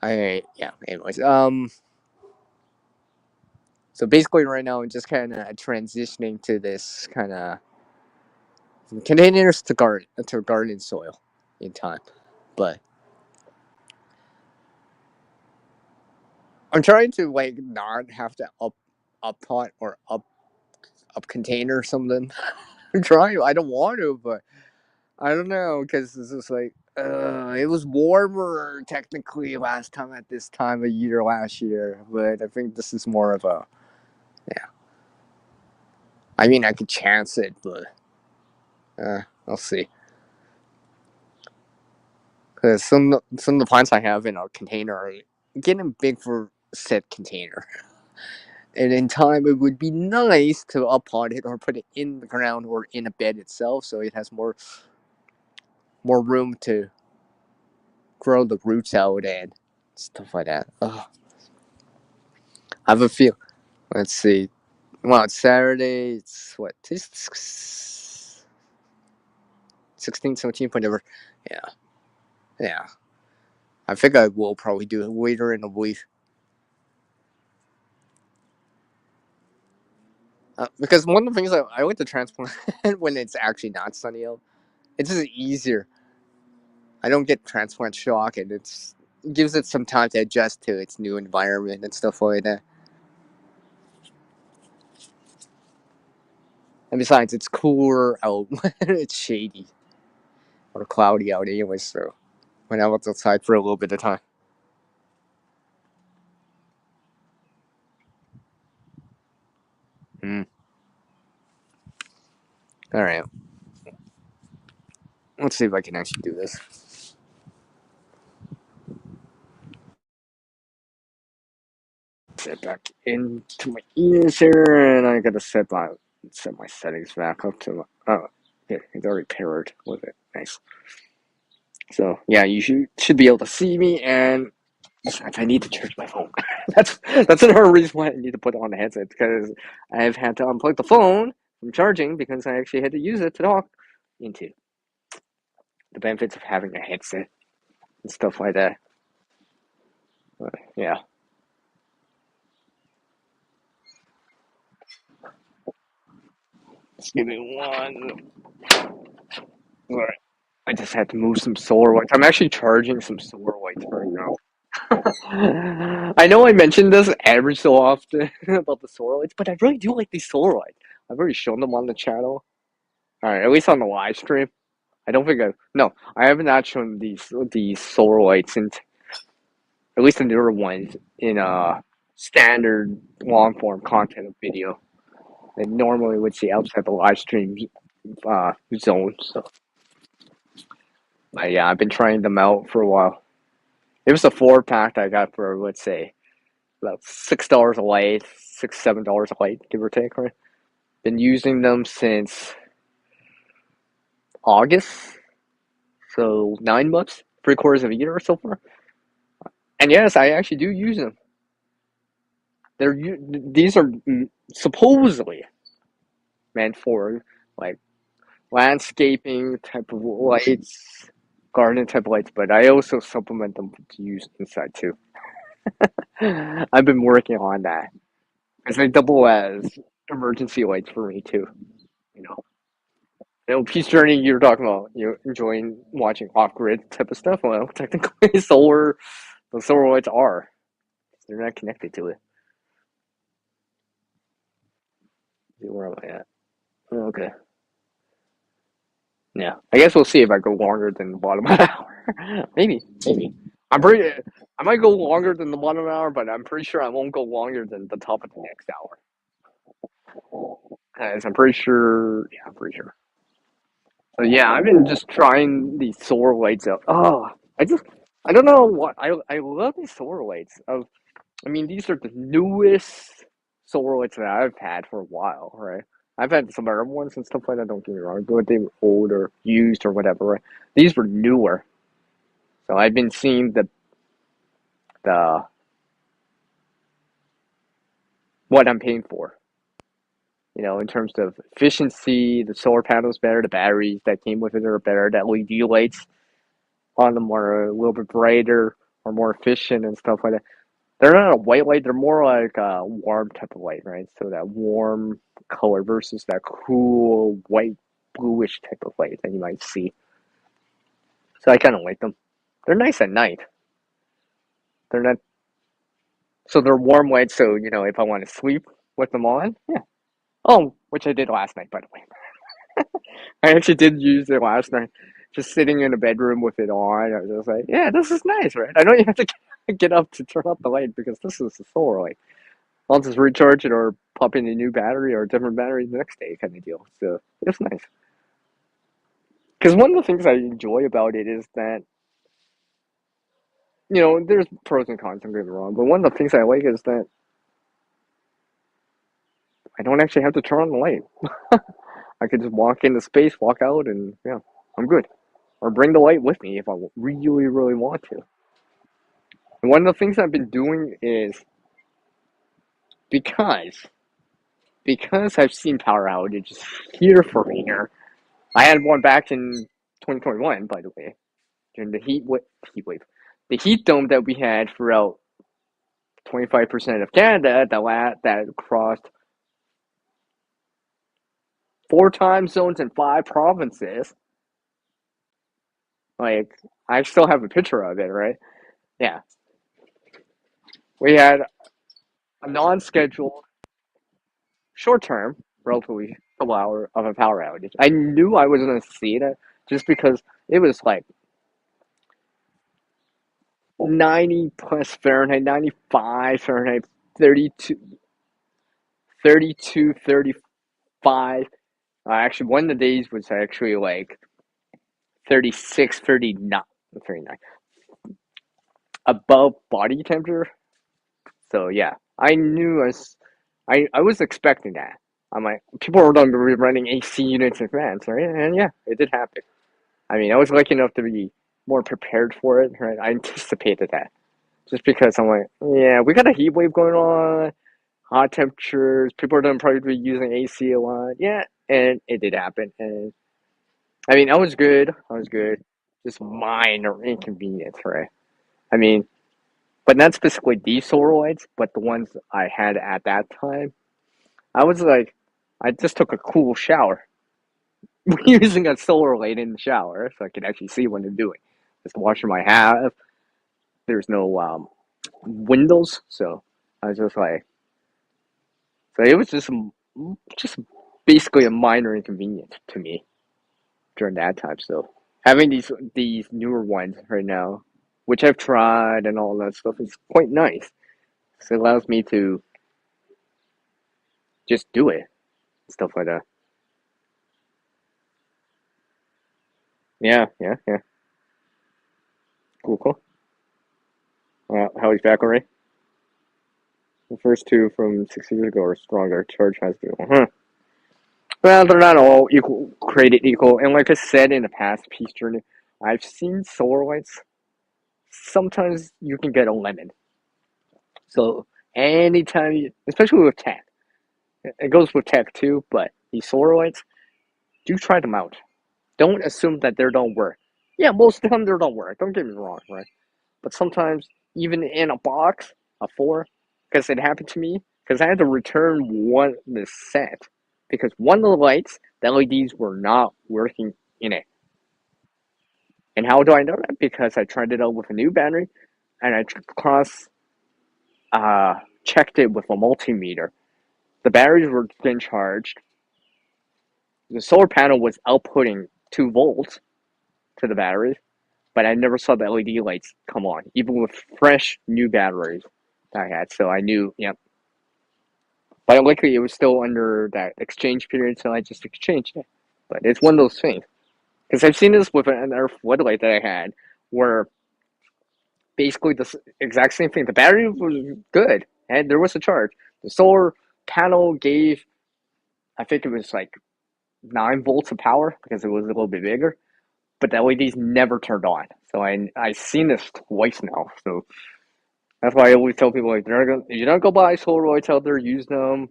Yeah, anyways. So basically right now I'm just kind of transitioning to this kind of containers to garden soil in time. But I'm trying to like not have to up pot or up container or something. I'm trying. I don't want to, but I don't know because it's just like it was warmer technically last time at this time of year last year, but I think this is more of a yeah. I mean, I could chance it, but I'll see. Because some of the plants I have in a container are getting big for said container. And in time, it would be nice to uppot it or put it in the ground or in a bed itself, so it has more room to grow the roots out and stuff like that. Ugh. I have a feel. Let's see. Well, it's Saturday. It's what? 16, 17, whatever. Yeah. Yeah. I think I will probably do it later in the week. Because one of the things I like to transplant when it's actually not sunny out, it's just easier. I don't get transplant shock, and gives it some time to adjust to its new environment and stuff like that. And besides, it's cooler out. It's shady or cloudy out anyway, so when I was outside for a little bit of time. Mm. All right, let's see if I can actually do this. Set back into my ears here, and I gotta set my settings back up to my. Oh, yeah, it's already paired with it. Nice. So yeah, you should be able to see me, and besides, I need to charge my phone. That's another reason why I need to put on the headset because I've had to unplug the phone from charging because I actually had to use it to talk into the benefits of having a headset and stuff like that. Yeah, just give me one. All right. I just had to move some solar lights. I'm actually charging some solar lights right now. I know I mentioned this every so often about the solar lights, but I really do like these solar lights. I've already shown them on the channel. All right, at least on the live stream. I don't think I. No, I have not shown these solar lights and at least the newer ones in standard long form content of video. They normally would see outside the live stream zone. So, yeah, I've been trying them out for a while. It was a 4-pack I got for let's say about $6 a light, $7 a light, give or take. Right? Been using them since August, so 9 months, 3/4 of a year or so far. And yes, I actually do use them. These are supposedly meant for like landscaping type of lights, garden type of lights, but I also supplement them to use inside too. I've been working on that because they double as emergency lights for me too. You know, Peace Journey, you were talking about enjoying watching off grid type of stuff. Well, technically, the solar lights are. They're not connected to it. Where am I at? Okay. Yeah, I guess we'll see if I go longer than the bottom of an hour. Maybe. I'm pretty. I might go longer than the bottom of an hour, but I'm pretty sure I won't go longer than the top of the next hour. As I'm pretty sure. Yeah, I'm pretty sure. So yeah, I've been just trying these solar lights out. Oh, I don't know what I love these solar lights. I mean, these are the newest solar lights that I've had for a while, right? I've had some other ones and stuff like that. Don't get me wrong, but they were old or used or whatever. Right? These were newer, so I've been seeing the what I'm paying for. In terms of efficiency, the solar panels better, the batteries that came with it are better, the LED lights on them are a little bit brighter or more efficient and stuff like that. They're not a white light, they're more like a warm type of light, right? So that warm color versus that cool white bluish type of light that you might see. So I kind of like them. They're nice at night. They're not so they're warm lights. So if I want to sleep with them on, yeah. Oh, which I did last night, by the way. I actually did use it last night. Just sitting in a bedroom with it on. I was just like, yeah, this is nice, right? I don't even have to get up to turn up the light because this is the solar light. I'll just recharge it or pop in a new battery or a different battery the next day kind of deal. So it's nice. Because one of the things I enjoy about it is that, there's pros and cons, don't get me wrong, but one of the things I like is that I don't actually have to turn on the light. I could just walk into space, walk out, and yeah, I'm good. Or bring the light with me if I really, really want to. And one of the things I've been doing is because I've seen power outages here for me here. I had one back in 2021, by the way, during the heat wave, the heat dome that we had throughout 25% of Canada that crossed 4 time zones and 5 provinces. Like I still have a picture of it, right? yeah, we had a non-scheduled, short-term, relatively couple hour of a power outage. I knew I was gonna see it just because it was like 90 plus Fahrenheit, 95 Fahrenheit, 32, 32, 35. Actually, one of the days was actually like 36, 39, 39 above body temperature. So yeah, I knew I was expecting that. I'm like, people are going to be running AC units and fans, right? And yeah, it did happen. I mean, I was lucky enough to be more prepared for it, right? I anticipated that. Just because I'm like, yeah, we got a heat wave going on, hot temperatures, people are going to probably be using AC a lot. Yeah, and it did happen. And I mean, I was good. I was good. Just minor inconvenience, right? I mean, but not specifically these solar lights, but the ones I had at that time. I was like, I just took a cool shower using a solar light in the shower so I could actually see what I'm doing. Just the washroom I have, there's no windows, so I was just like, so it was just basically a minor inconvenience to me during that time. So having these newer ones right now, which I've tried and all that stuff, is quite nice. So it allows me to just do it, stuff like that. Yeah, yeah, yeah. Cool, cool. How is back already? The first two from 6 years ago are stronger. Charge has to. Huh. Well, they're not all equal, created equal. And like I said in the past peace journey, I've seen solar lights. Sometimes you can get a lemon. So anytime, especially with tech, it goes with tech too. But these solar lights, do try them out. Don't assume that they don't work. Yeah, most of the time they don't work. Don't get me wrong, right? But sometimes even in a box, a four, because it happened to me, because I had to return one the set because one of the lights, the LEDs were not working in it. And how do I know that? Because I tried it out with a new battery, and I cross checked it with a multimeter. The batteries were getting charged. The solar panel was outputting 2 volts to the batteries, but I never saw the LED lights come on, even with fresh new batteries that I had. So I knew, yeah. But luckily, it was still under that exchange period, so I just exchanged it. But it's one of those things. Because I've seen this with another floodlight that I had, where basically the exact same thing. The battery was good, and there was a charge. The solar panel gave, I think it was like 9 volts of power because it was a little bit bigger, but the LEDs never turned on. So I seen this twice now. So that's why I always tell people like, if you don't go buy solar lights out there, use them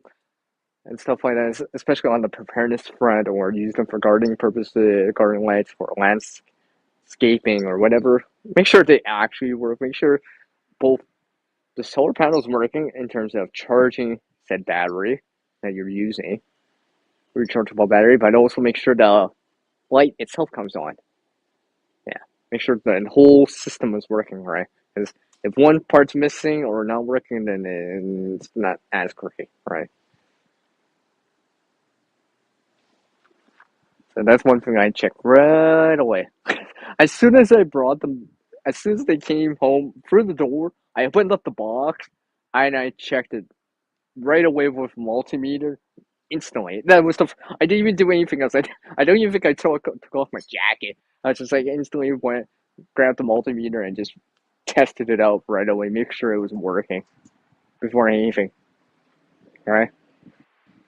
and stuff like that, especially on the preparedness front, or use them for gardening purposes, gardening lights for landscaping or whatever. Make sure they actually work. Make sure both the solar panels working in terms of charging said battery that you're using, rechargeable battery, but also make sure the light itself comes on. Yeah, make sure the whole system is working right. Because if one part's missing or not working, then it's not as great, right? So that's one thing I check right away. As soon as I brought them, as soon as they came home through the door, I opened up the box and I checked it right away with multimeter instantly. That was I didn't even do anything else. I don't even think I took off my jacket. I was just like instantly went, grabbed the multimeter and just tested it out right away, make sure it was working before anything. All right.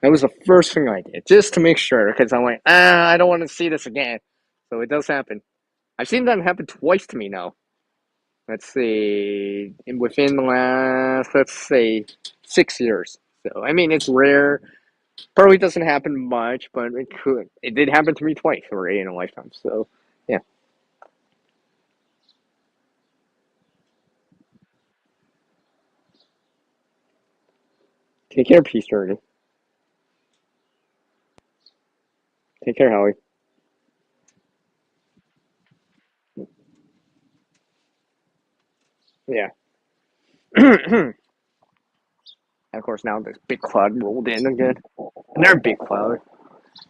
That was the first thing I did, just to make sure, because I'm like, I don't want to see this again. So it does happen. I've seen that happen twice to me now. Let's see, within the last, let's say, 6 years. So I mean, it's rare. Probably doesn't happen much, but it could. It did happen to me twice already in a lifetime. So yeah, take care, Peace Journey. Take care, Howie. Yeah. And of course, now this big cloud rolled in again. Another big cloud.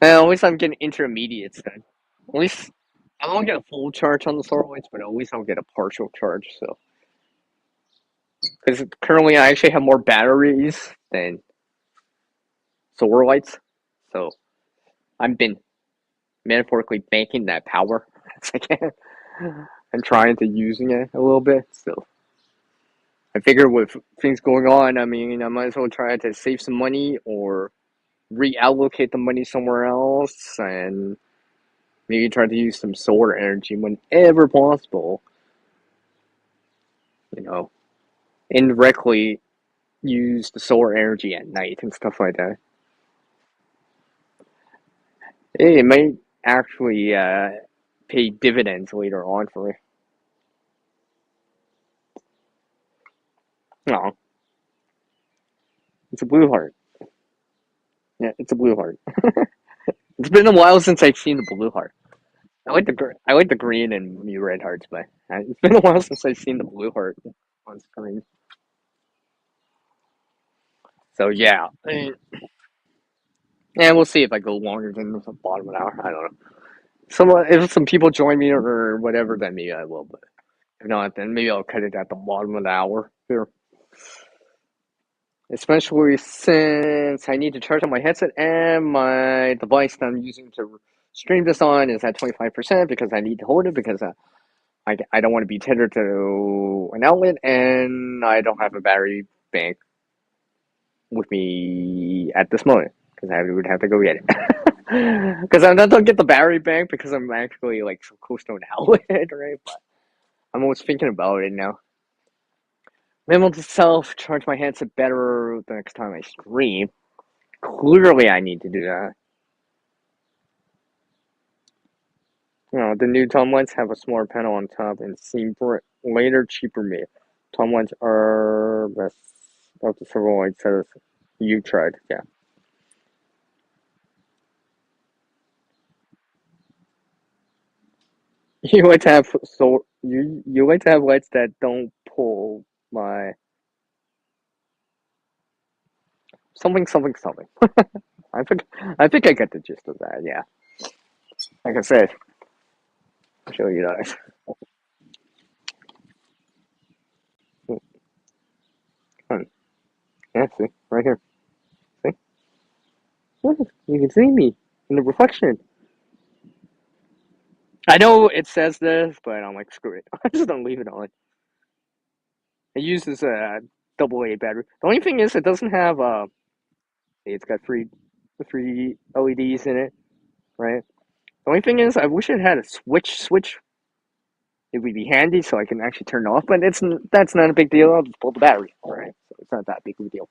And at least I'm getting intermediates then. At least I won't get a full charge on the solar lights, but at least I'll get a partial charge. So, because currently I actually have more batteries than solar lights, so I've been metaphorically banking that power as I can and trying to using it a little bit. So I figure with things going on, I mean, I might as well try to save some money or reallocate the money somewhere else and maybe try to use some solar energy whenever possible. You know, indirectly use the solar energy at night and stuff like that. It might actually pay dividends later on for me. No, it's a blue heart. Yeah, it's a blue heart. It's been a while since I've seen the blue heart. I like the green and the red hearts, but it's been a while since I've seen the blue heart on screen. So yeah, and we'll see if I go longer than the bottom of an hour. I don't know. If some people join me or whatever, then maybe I will. But if not, then maybe I'll cut it at the bottom of the hour here. Especially since I need to charge on my headset and my device that I'm using to stream this on is at 25% because I need to hold it because I don't want to be tethered to an outlet and I don't have a battery bank with me at this moment because I would have to go get it. Because I'm not gonna get the battery bank because I'm actually like so close to an outlet, right? But I'm always thinking about it now. I'm able to self charge my headset better the next time I stream. Clearly, I need to do that. You know, the new Tom lights have a smaller panel on top and seem later cheaper made. Tom lights are best of the several lights that you tried. Yeah. You like to have you like to have lights that don't pull my something. I think I get the gist of that. Yeah, like I said, I'll show you guys. Yeah, see right here. See, look, you can see me in the reflection. I know it says this, but I'm like screw it. I just don't leave it on. It uses a AA battery. The only thing is, it doesn't have it's got three LEDs in it, right? The only thing is, I wish it had a switch. It would be handy so I can actually turn it off, but that's not a big deal. I'll just pull the battery, right? So it's not that big of a deal.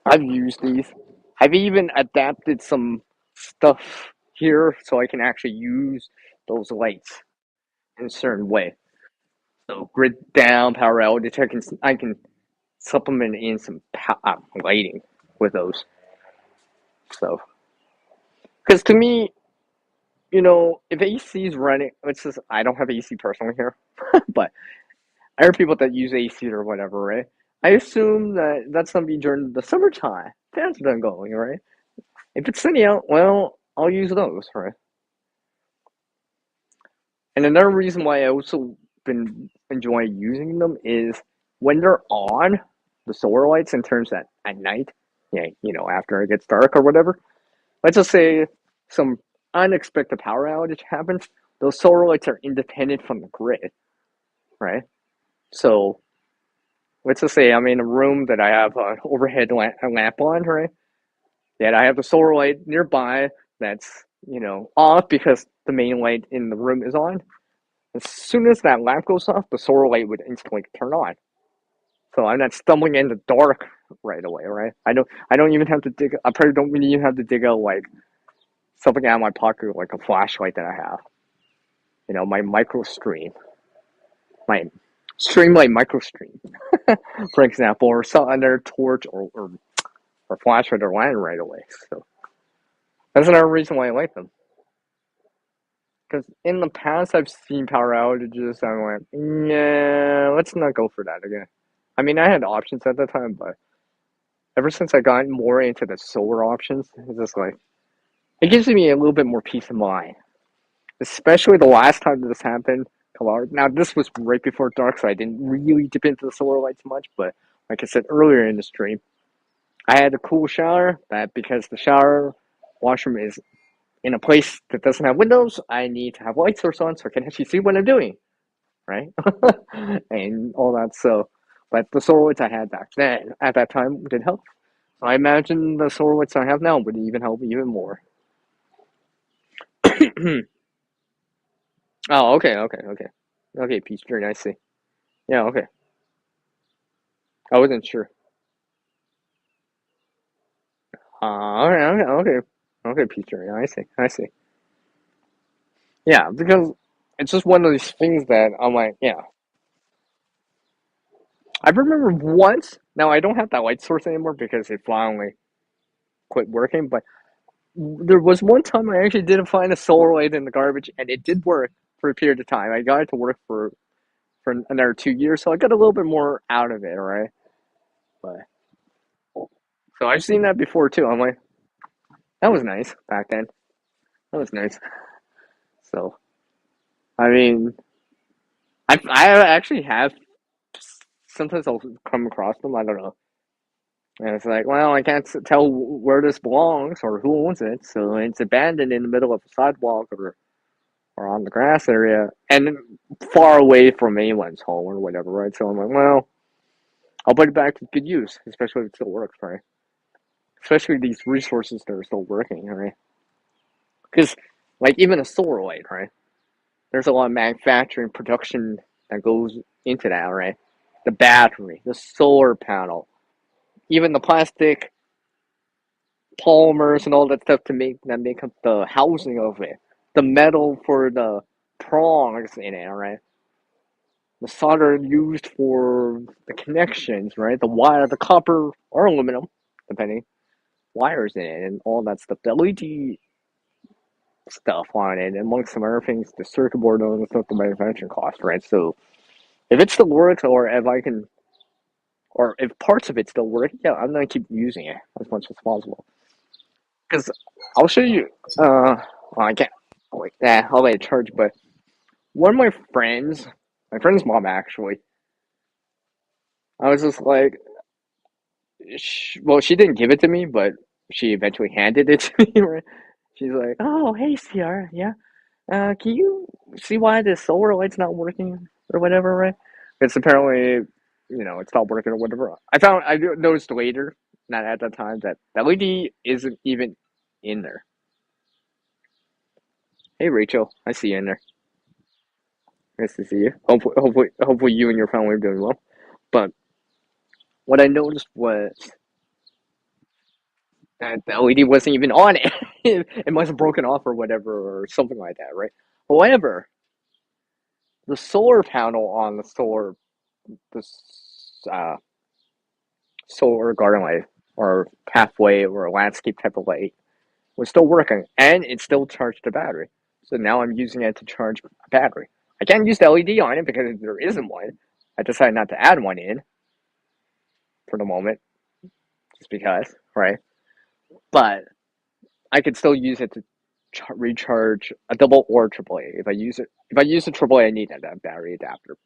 I've used these. I've even adapted some stuff here so I can actually use those lights in a certain way. So grid down, power outage. I can supplement in some lighting with those. So, because to me, if AC is running, it's just I don't have AC personally here, but I heard people that use AC or whatever, right? I assume that that's gonna be during the summertime. Fans are done going, right? If it's sunny out, well, I'll use those, right? And another reason why I also been enjoying using them is when they're on the solar lights in terms that at night, yeah, after it gets dark or whatever. Let's just say some unexpected power outage happens. Those solar lights are independent from the grid, right? So let's just say I'm in a room that I have an overhead lamp on, right? That I have the solar light nearby that's off because the main light in the room is on. As soon as that lamp goes off, the solar light would instantly turn on. So I'm not stumbling in the dark right away, right? I don't even have to dig. I probably don't really even have to dig out like something out of my pocket, like a flashlight that I have. My micro stream, my streamlight micro stream, for example, or some other torch or flashlight or lantern right away. So that's another reason why I like them. Because in the past, I've seen power outages. I went, yeah, let's not go for that again. I mean, I had options at the time, but ever since I got more into the solar options, it's just like it gives me a little bit more peace of mind. Especially the last time this happened. Now, this was right before dark, so I didn't really dip into the solar lights much. But like I said earlier in the stream, I had a cool shower. That because the shower washroom is in a place that doesn't have windows, I need to have light source on so I can actually see what I'm doing, right? And all that. So, but the solar lights I had back then at that time did help. So I imagine the solar lights I have now would even help even more. Oh, okay, Peach Dream, I see. Yeah, okay. I wasn't sure. Okay, Peach Dream, I see. Yeah, because it's just one of these things that I'm like, yeah. I remember once. Now I don't have that light source anymore because it finally quit working. But there was one time I actually did find a solar light in the garbage, and it did work for a period of time. I got it to work for another 2 years, so I got a little bit more out of it, right? But so I've seen that before too. I'm like, that was nice back then. That was nice. So I mean, I actually have. Sometimes I'll come across them. I don't know, and it's like, well, I can't tell where this belongs or who owns it, so it's abandoned in the middle of a sidewalk or on the grass area and far away from anyone's home or whatever, right? So I'm like, well, I'll put it back to good use, especially if it still works, right? Especially these resources that are still working, right? Because, like, even a solar light, right? There's a lot of manufacturing production that goes into that, right? The battery, the solar panel, even the plastic polymers and all that stuff to make up the housing of it, the metal for the prongs in it, right? The solder used for the connections, right? The wire, the copper or aluminum, depending, wires in it, and all that stuff. The LED stuff on it, amongst some other things, the circuit board and stuff, the manufacturing cost, right? So if it still works, or if I can, or if parts of it still work, yeah, I'm gonna keep using it as much as possible. Because I'll show you. Well, I can't. Wait, I'll let it charge. But one of my friend's mom actually, I was just like, well, she didn't give it to me, but she eventually handed it to me. Right? She's like, "Oh, hey, Sierra, yeah. Can you see why the solar light's not working or whatever, right? It's apparently, it's not working or whatever." I noticed later, not at that time, that the LED isn't even in there. Hey, Rachel, I see you in there. Nice to see you. Hopefully, you and your family are doing well. But what I noticed was that the LED wasn't even on it. It must have broken off or whatever or something like that, right? However, the solar panel on the uh, solar garden light or pathway or landscape type of light was still working and it still charged the battery. So now I'm using it to charge a battery. I can't use the LED on it because there isn't one. I decided not to add one in for the moment, just because, right? But I could still use it to recharge a double or AAA. If I use a AAA, I need that battery adapter.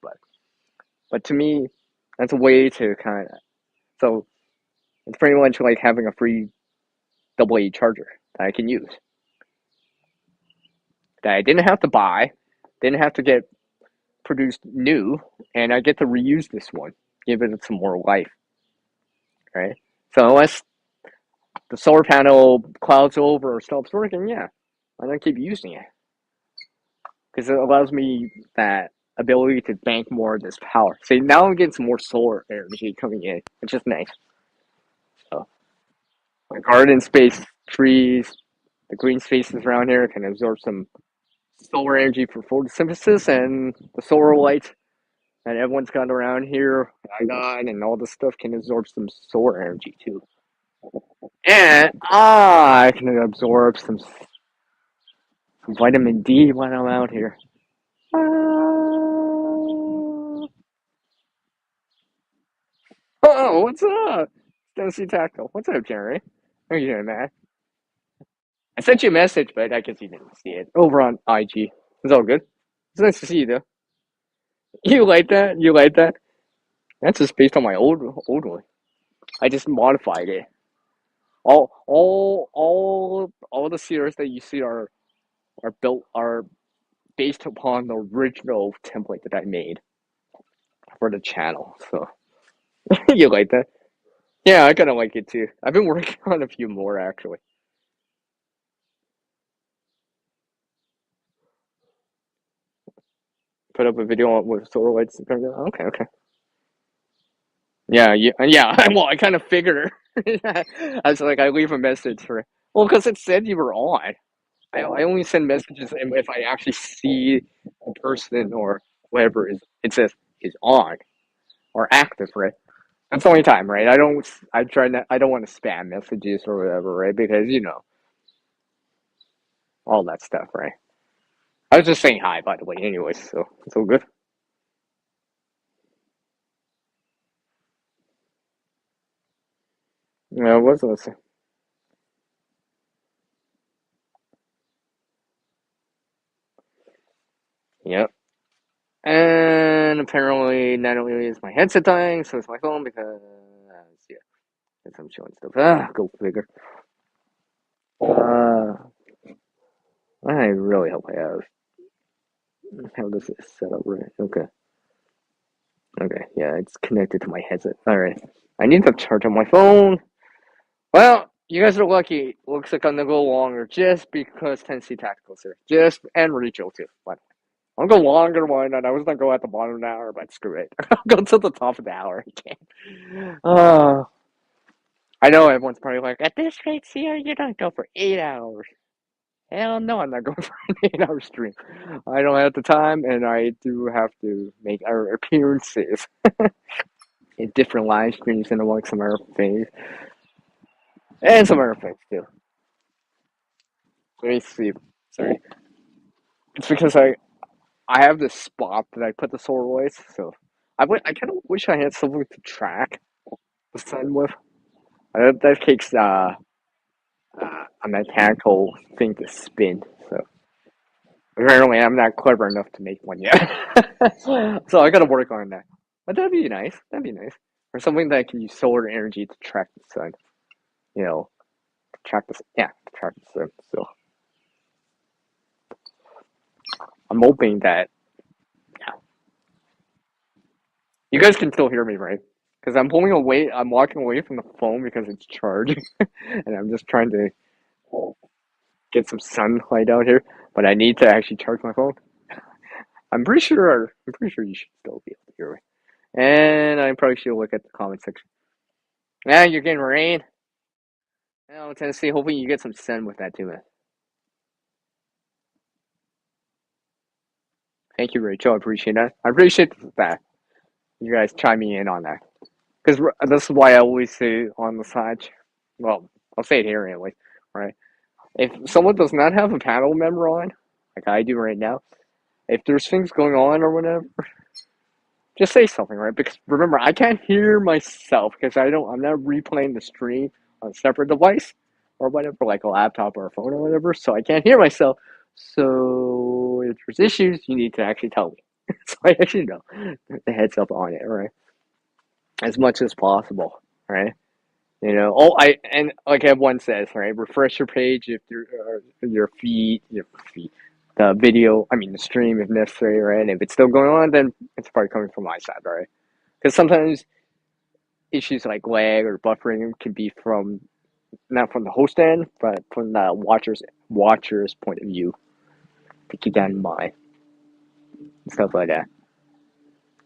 But to me, that's a way to kind of so it's pretty much like having a free AA charger that I can use that I didn't have to buy, didn't have to get produced new, and I get to reuse this one, give it some more life, right? So unless the solar panel clouds over or stops working, yeah, I'm gonna keep using it because it allows me that ability to bank more of this power. See, now I'm getting some more solar energy coming in, which is nice. So my garden space, trees, the green spaces around here can absorb some solar energy for photosynthesis, and the solar light that everyone's got around here, I got, and all this stuff can absorb some solar energy too. And I can absorb some vitamin D when I'm out here. Oh, what's up? Tennessee Tackle. What's up, Jerry? How are you doing, man? I sent you a message, but I guess you didn't see it. Over on IG. It's all good. It's nice to see you, though. You like that? You like that? That's just based on my old one. I just modified it. All the series that you see are based upon the original template that I made for the channel. So you like that? Yeah, I kind of like it too. I've been working on a few more actually. Put up a video on with solar lights. Okay, okay. Yeah. Well, I kind of figured. I was like, I leave a message for. Well, because it said you were on. I only send messages if I actually see a person or whatever is it says is on or active, right? That's the only time, right? I don't want to spam messages or whatever, right? Because all that stuff, right? I was just saying hi, by the way, anyways, so it's all good. Yeah, what's this? Yep. And apparently, not only is my headset dying, so it's my phone because yeah, because I'm showing stuff. Go figure. Uh, I really hope I have. How does it set up right? Okay. Okay. Yeah, it's connected to my headset. All right. I need to charge on my phone. Well, you guys are lucky. Looks like I'm gonna go longer just because Tennessee Tactical's here. Just and Rachel too. But I'll go longer one, and I was gonna go at the bottom of the hour, but screw it. I'll go to the top of the hour again. I know everyone's probably like, at this rate, Sierra, you don't go for 8 hours. Hell no, I'm not going for an 8 hour stream. I don't have the time, and I do have to make our appearances in different live streams and among some other things, and some other things too. Let me see. Sorry, it's because I have this spot that I put the solar lights, so I kind of wish I had something to track the sun with. That takes a mechanical thing to spin. So apparently, I'm not clever enough to make one yet. So I got to work on that. But that'd be nice. That'd be nice. Or something that can use solar energy to track the sun. You know, to track the sun. So I'm hoping that yeah, you guys can still hear me, right? Because I'm pulling away. I'm walking away from the phone because it's charging, and I'm just trying to get some sunlight out here. But I need to actually charge my phone. I'm pretty sure you should still be able to hear me. And I probably should look at the comment section. Now you're getting rain. Now Tennessee, hoping you get some sun with that too, man. Thank you, Rachel. I appreciate that. I appreciate that. You guys chiming in on that. Because this is why I always say on the side. Well, I'll say it here anyway, right? If someone does not have a panel member on, like I do right now, if there's things going on or whatever, just say something, right? Because remember, I can't hear myself because I'm not replaying the stream on a separate device or whatever, like a laptop or a phone or whatever. So I can't hear myself. So if there's issues, you need to actually tell me. So I actually know the heads up on it, right? As much as possible, right? I and like everyone says, right? Refresh your page if your feed, the video. I mean, the stream if necessary, right? And if it's still going on, then it's probably coming from my side, right? Because sometimes issues like lag or buffering can be from not from the host end, but from the watcher's point of view. To keep that in mind, stuff like that.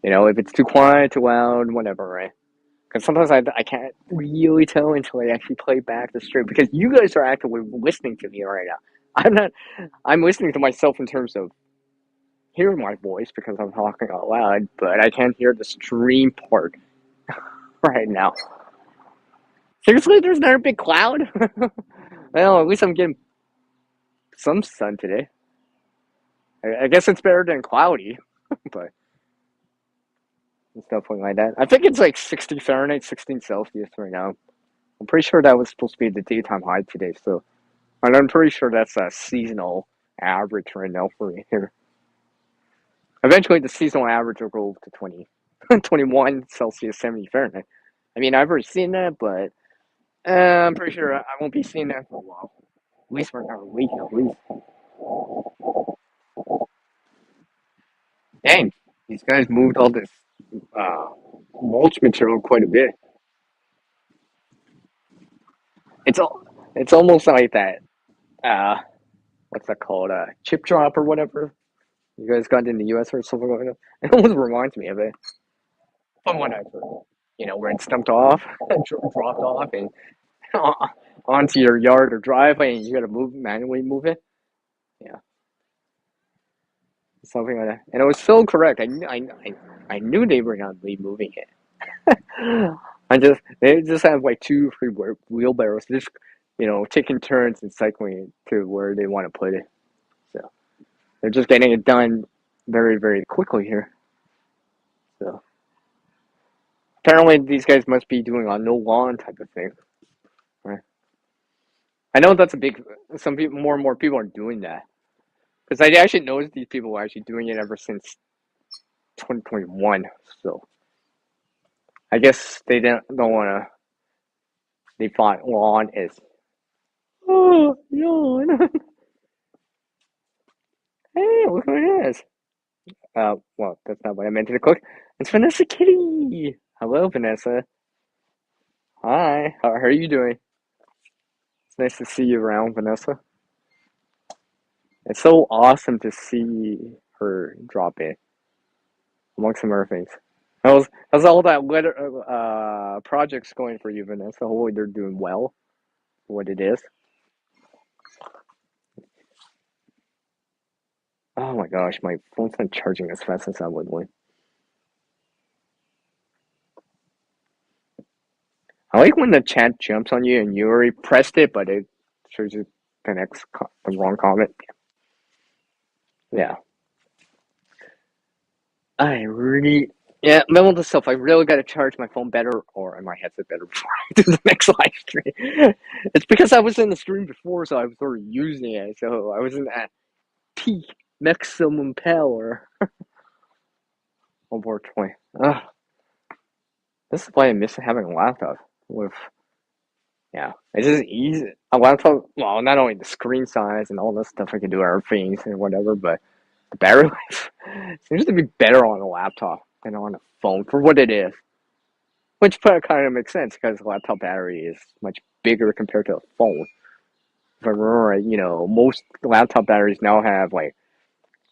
If it's too quiet, too loud, whatever, right? Because sometimes I can't really tell until I actually play back the stream because you guys are actively listening to me right now. I'm not. I'm listening to myself in terms of hearing my voice because I'm talking out loud, but I can't hear the stream part right now. Seriously, there's not a big cloud. Well, at least I'm getting some sun today. I guess it's better than cloudy, but it's definitely like that. I think it's like 60 Fahrenheit, 16 Celsius right now. I'm pretty sure that was supposed to be the daytime high today, so and I'm pretty sure that's a seasonal average right now for me here. Eventually, the seasonal average will go to 20, 21 Celsius, 70 Fahrenheit. I mean, I've already seen that, but I'm pretty sure I won't be seeing that for a while. At least for another week, at least. Dang, these guys moved all this uh, mulch material quite a bit. It's all, it's almost like that. Uh, what's that called? Chip drop or whatever. You guys got in the U.S. or something like that. It almost reminds me of it. From what I've heard. Where it's dumped off, dropped off, and onto your yard or driveway, and you got to manually move it. Yeah, something like that. And it was so correct. I knew they were not moving it. They just have like two, three wheelbarrows, just taking turns and cycling to where they want to put it. So they're just getting it done very, very quickly here. So apparently these guys must be doing a no lawn type of thing. Right? I know that's a big. Some people, more and more people are doing that because I actually noticed these people were actually doing it ever since 2021. So I guess they don't want to. They thought lawn is yawn. Hey, look what it is. Well, that's not what I meant to click. It's Vanessa Kitty. Hello, Vanessa. Hi. How are you doing? It's nice to see you around, Vanessa. It's so awesome to see her drop in amongst some other things. How's all that projects going for you, Vanessa? Hopefully they're doing well. What it is. Oh my gosh, my phone's not charging as fast as I would like. I like when the chat jumps on you and you already pressed it, but it shows you the wrong comment. Yeah, I really, yeah, mental to self. I really got to charge my phone better or my headset better before I do the next live stream. It's because I was in the stream before, so I was already using it, so I wasn't at peak maximum power. Unfortunately, this is why I miss having a laptop with. Yeah, it's just easy. A laptop, well, not only the screen size and all this stuff I can do other things and whatever, but the battery life seems to be better on a laptop than on a phone for what it is. Which kind of makes sense because the laptop battery is much bigger compared to a phone. If I remember right, most laptop batteries now have like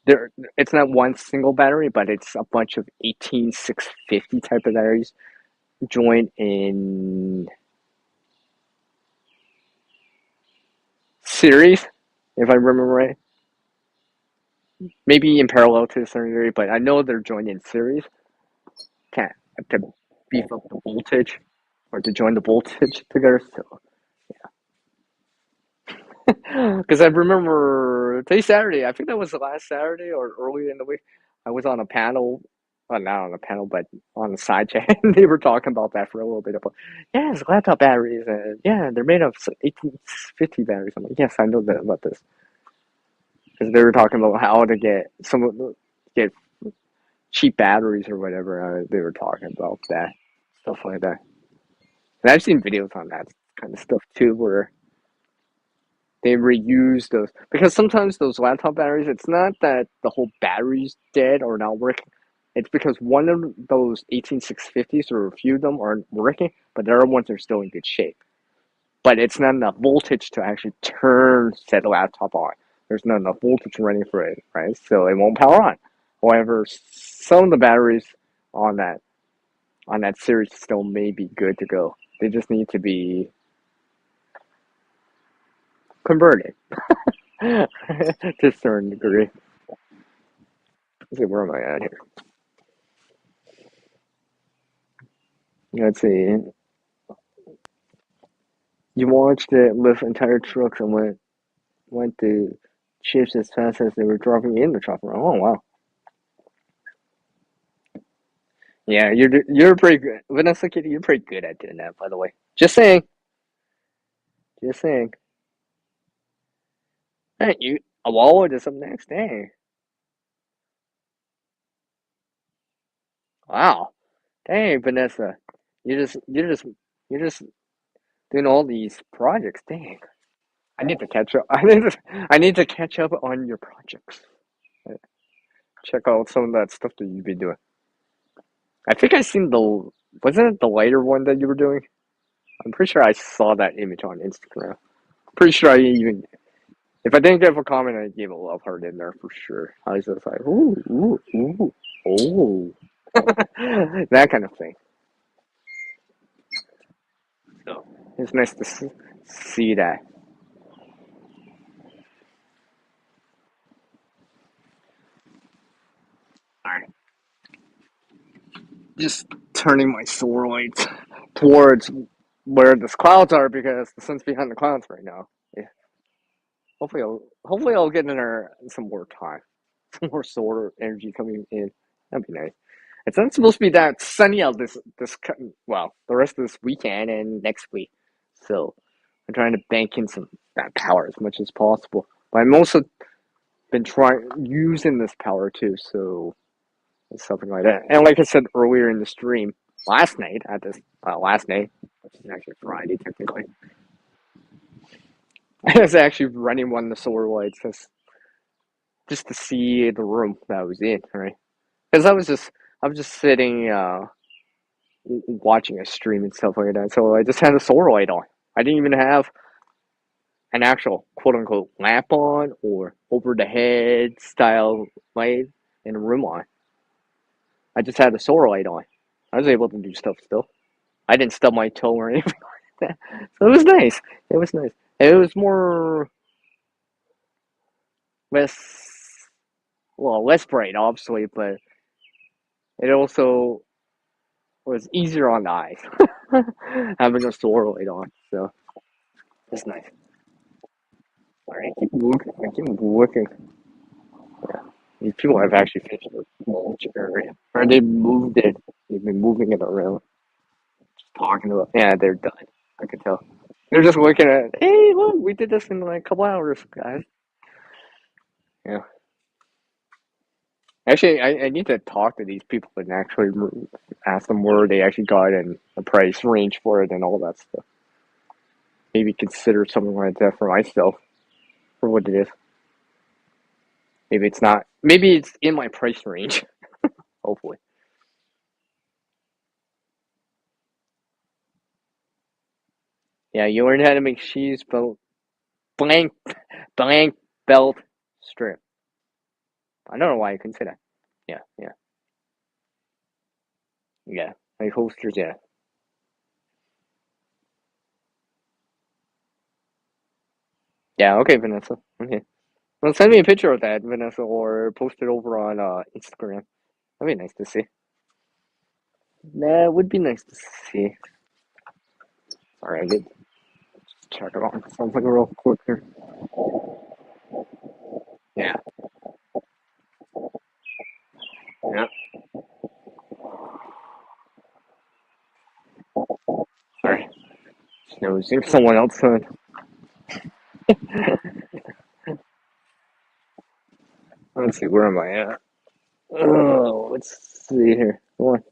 there. It's not one single battery, but it's a bunch of 18650 type of batteries joined in series, if I remember right. Maybe in parallel to a certain degree, but I know they're joined in series. Can't to beef up the voltage or to join the voltage together. So, because I remember today's Saturday, I think that was the last Saturday or earlier in the week. I was on a panel, well, not on a panel, but on a side chat, and they were talking about that for a little bit. About, yeah, it's laptop batteries, and yeah, they're made of 1850 batteries. I'm like, yes, I know that about this because they were talking about how to get cheap batteries or whatever. They were talking about that stuff like that, and I've seen videos on that kind of stuff too, where they reuse those because sometimes those laptop batteries, it's not that the whole battery's dead or not working. It's because one of those 18650s or a few of them aren't working, but the other ones are still in good shape. But it's not enough voltage to actually turn said laptop on. There's not enough voltage running for it, right? So it won't power on. However, some of the batteries on that series still may be good to go. They just need to be converted to a certain degree. Let's see, where am I at here? Let's see. You watched it lift entire trucks and went to chips as fast as they were dropping in the chopper. Oh wow. Yeah, you're pretty good, Vanessa Kitty. You're pretty good at doing that, by the way. Just saying. Just saying. Hey, you a wallet is up next. Dang. Wow. Dang, Vanessa. You're just doing all these projects. Dang. I need to catch up. I need to catch up on your projects. Check out some of that stuff that you've been doing. I think I seen wasn't it the lighter one that you were doing? I'm pretty sure I saw that image on Instagram. Pretty sure I even, if I didn't give a comment, I gave a love heart in there for sure. I was just like, ooh, ooh, ooh, ooh. That kind of thing. So it's nice to see that. Alright. Just turning my solar lights towards where the clouds are because the sun's behind the clouds right now. Yeah. Hopefully I'll get in there some more time. Some more solar energy coming in. That'd be nice. It's not supposed to be that sunny out well, the rest of this weekend and next week. So I'm trying to bank in some that power as much as possible. But I'm also been trying using this power too, so it's something like that. And like I said earlier in the stream, last night at this last night, which is actually Friday technically, I was actually running one of the solar lights just to see the room that I was in, right? Because I was just sitting watching a stream and stuff like that. So I just had a solar light on. I didn't even have an actual quote unquote lamp on or over the head style light in a room on. I just had a solar light on. I was able to do stuff still. I didn't stub my toe or anything like that. So it was nice. It was nice. It was more less less bright obviously, but it also was easier on the eyes having a solar light on. So it's nice. All right, keep looking. I keep looking. Yeah. These people have actually finished the mulch area. Or they moved it. They've been moving it around. Just talking about, yeah, they're done. I can tell. They're just looking at, hey, look, we did this in like a couple hours, guys. Yeah. Actually, I need to talk to these people and actually ask them where they actually got and the price range for it and all that stuff. Maybe consider something like that for myself, for what it is. Maybe it's not. Maybe it's in my price range. Hopefully. Yeah, you learn how to make cheese, but blank, blank belt strip. I don't know why I couldn't say that. Yeah, yeah, yeah. Like holsters, yeah. Yeah, okay, Vanessa. Okay. Well, send me a picture of that, Vanessa, or post it over on Instagram. That'd be nice to see. That would be nice to see. Sorry, I did check it on something real quick here. Yeah, yeah. Sorry. Snoozing someone else. Let's see, where am I at? Oh, let's see here. Come on.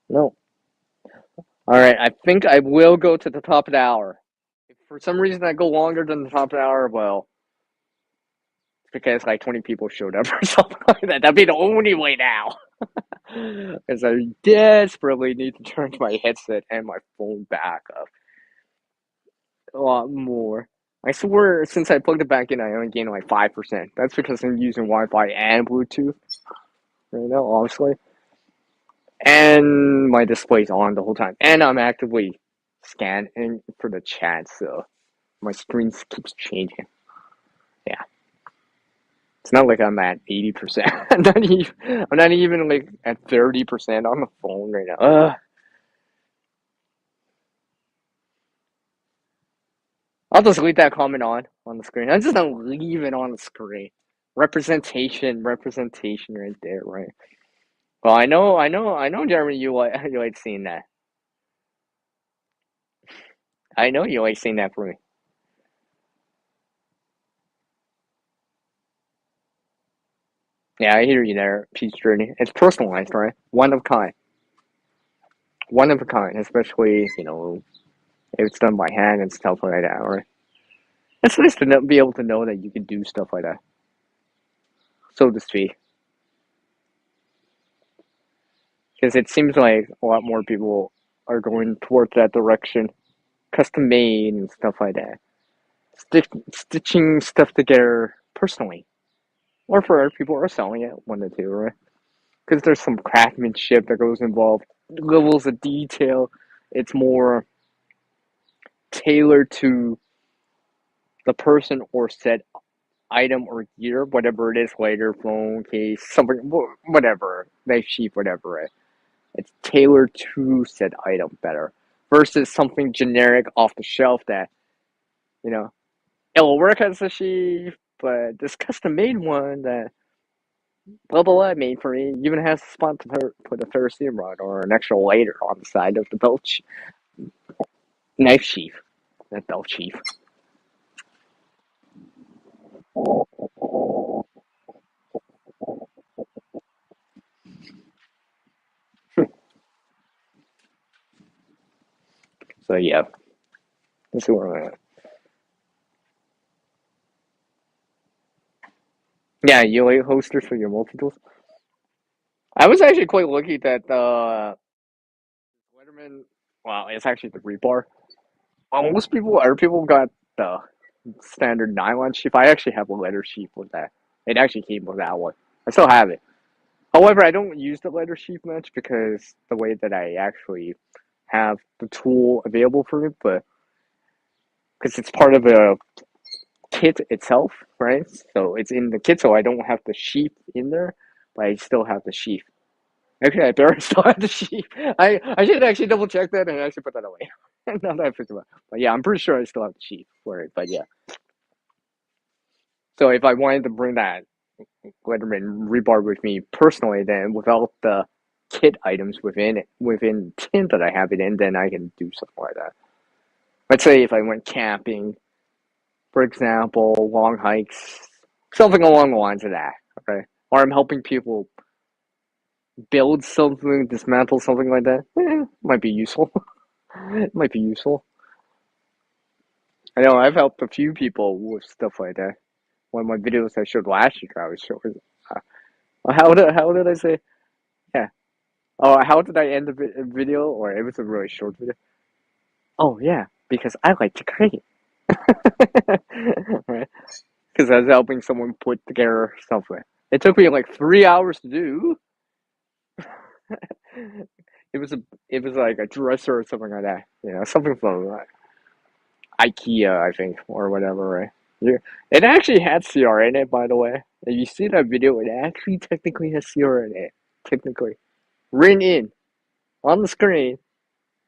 No. All right, I think I will go to the top of the hour. If for some reason I go longer than the top of the hour, well, it's because like 20 people showed up or something like that. That'd be the only way now. Because I desperately need to turn my headset and my phone back up a lot more. I swear, since I plugged it back in, I only gained like 5%. That's because I'm using Wi Fi and Bluetooth right now, obviously. And my display's on the whole time. And I'm actively scanning for the chat, so my screen keeps changing. Yeah. It's not like I'm at 80%. I'm not even like at 30% on the phone right now. I'll just leave that comment on the screen. I'm just gonna leave it on the screen. representation right there, right? Well, I know, Jeremy. You like seeing that. I know you like seeing that for me. Yeah, I hear you there, Peach Journey. It's personalized, right? One of a kind, especially if it's done by hand and stuff like that, right? It's nice to be able to know that you can do stuff like that, so to speak, because it seems like a lot more people are going towards that direction, custom made and stuff like that, stitching stuff together personally, or for other people are selling it, one of the two, right? Because there's some craftsmanship that goes involved, levels of detail. It's more tailored to the person or set item or gear, whatever it is, lighter, phone, case, something, whatever, knife sheath, whatever. Right? It's tailored to said item better versus something generic off the shelf that you know it'll work as a sheath, but this custom made one that blah blah blah made for me even has a spot to put a ferrocerium rod or an extra lighter on the side of the belt knife sheath, that belt sheath. So yeah, this is where I'm at. Yeah, you like holsters for your multi tools. I was actually quite lucky that Letterman. Well, it's actually the rebar. Well, most people, other people got the standard nylon sheath. I actually have a leather sheath with that. It actually came with that one. I still have it. However, I don't use the leather sheath much because the way that I actually have the tool available for me, but because it's part of the kit itself, right? So it's in the kit, so I don't have the sheath in there, but I still have the sheath. Okay, I barely still have the sheep. I should actually double check that and actually put that away. Now that I think about it. But yeah, I'm pretty sure I still have the sheep for it. But yeah. So if I wanted to bring that Letterman rebar with me personally, then without the kit items within the tin that I have it in, then I can do something like that. Let's say if I went camping, for example, long hikes, something along the lines of that. Okay. Or I'm helping people build something, dismantle something like that. Might be useful. It might be useful. I know I've helped a few people with stuff like that. One of my videos I showed last year, I was showing. How did I say? Yeah. Oh, how did I end the video? Or it was a really short video. Oh yeah, because I like to create. Right? Because I was helping someone put together something. It took me like 3 hours to do. It was a it was like a dresser or something like that. Something from IKEA, I think, or whatever, right? Yeah. It actually had CR in it, by the way. If you see that video, it actually technically has CR in it. Technically. Written in, on the screen,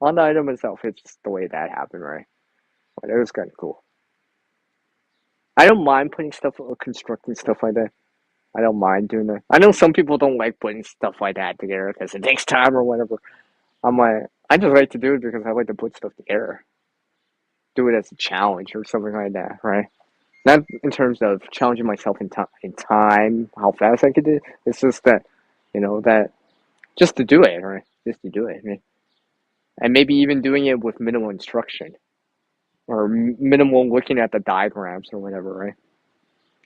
on the item itself. It's just the way that happened, right? But it was kind of cool. I don't mind putting stuff or constructing stuff like that. I don't mind doing that. I know some people don't like putting stuff like that together because it takes time or whatever. I'm like, I just like to do it because I like to put stuff together. Do it as a challenge or something like that, right? Not in terms of challenging myself in time, how fast I could do it. It's just that, that just to do it, right? Just to do it, right? And maybe even doing it with minimal instruction or minimal looking at the diagrams or whatever, right?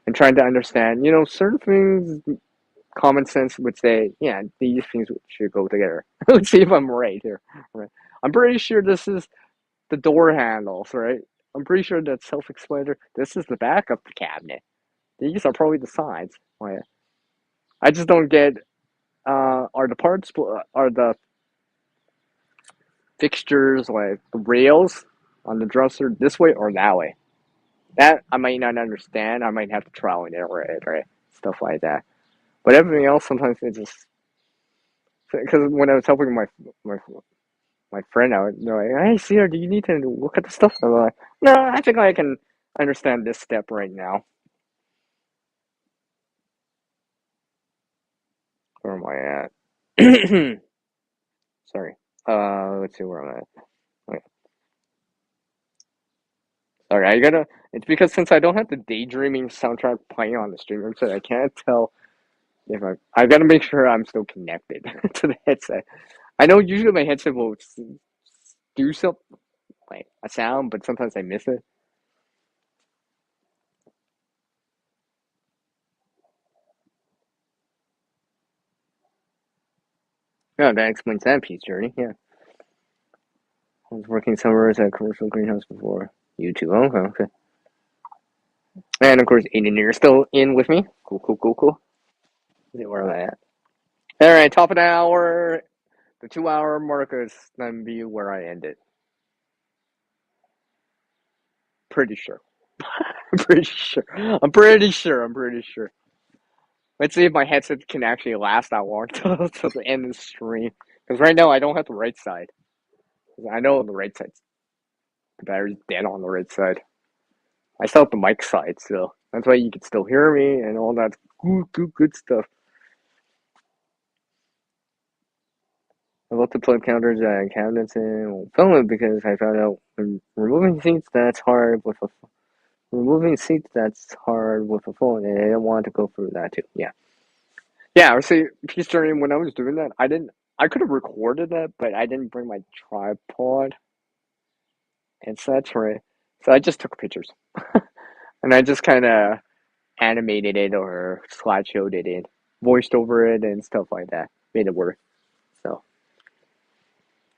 And trying to understand, certain things. Common sense would say, yeah, these things should go together. Let's see if I'm right here. Right? I'm pretty sure this is the door handles, right? I'm pretty sure that's self-explanatory. This is the back of the cabinet. These are probably the sides. Right? I just don't get are the parts are the fixtures like the rails on the dresser this way or that way? That I might not understand. I might have to trial and error it, right? Stuff like that. But everything else, sometimes it just because when I was helping my my friend out, they're like, "Hey, Sierra, do you need to look at the stuff?" I'm like, "No, I think I can understand this step right now." Where am I at? Sorry. Let's see where I'm at. Okay. Sorry, I gotta. It's because since I don't have the daydreaming soundtrack playing on the stream, so I can't tell if I gotta make sure I'm still connected to the headset. I know usually my headset will do something like a sound, but sometimes I miss it. No, that explains that piece, Journey. Yeah, I was working summers at a commercial greenhouse before. YouTube. Okay, okay. And of course, Aiden, you're still in with me. Cool, cool, cool, cool. See where am I at? All right, top of the hour. The 2 hour mark is gonna be where I end it. Pretty sure. I'm pretty sure. I'm pretty sure. I'm pretty sure. Let's see if my headset can actually last that long till the end of the stream. Because right now I don't have the right side. I know on the right side, the battery's dead on the right side. I still have the mic side still. That's why you can still hear me and all that good stuff. I love to plug counters and cabinets and won't film it because I found out when removing seats with a phone, and I didn't want to go through that too. Yeah. Yeah, I see, Peace Journey, when I was doing that, I could have recorded that, but I didn't bring my tripod and such, right? So I just took pictures. And I just kind of animated it or slideshowed it in, voiced over it and stuff like that. Made it work. So,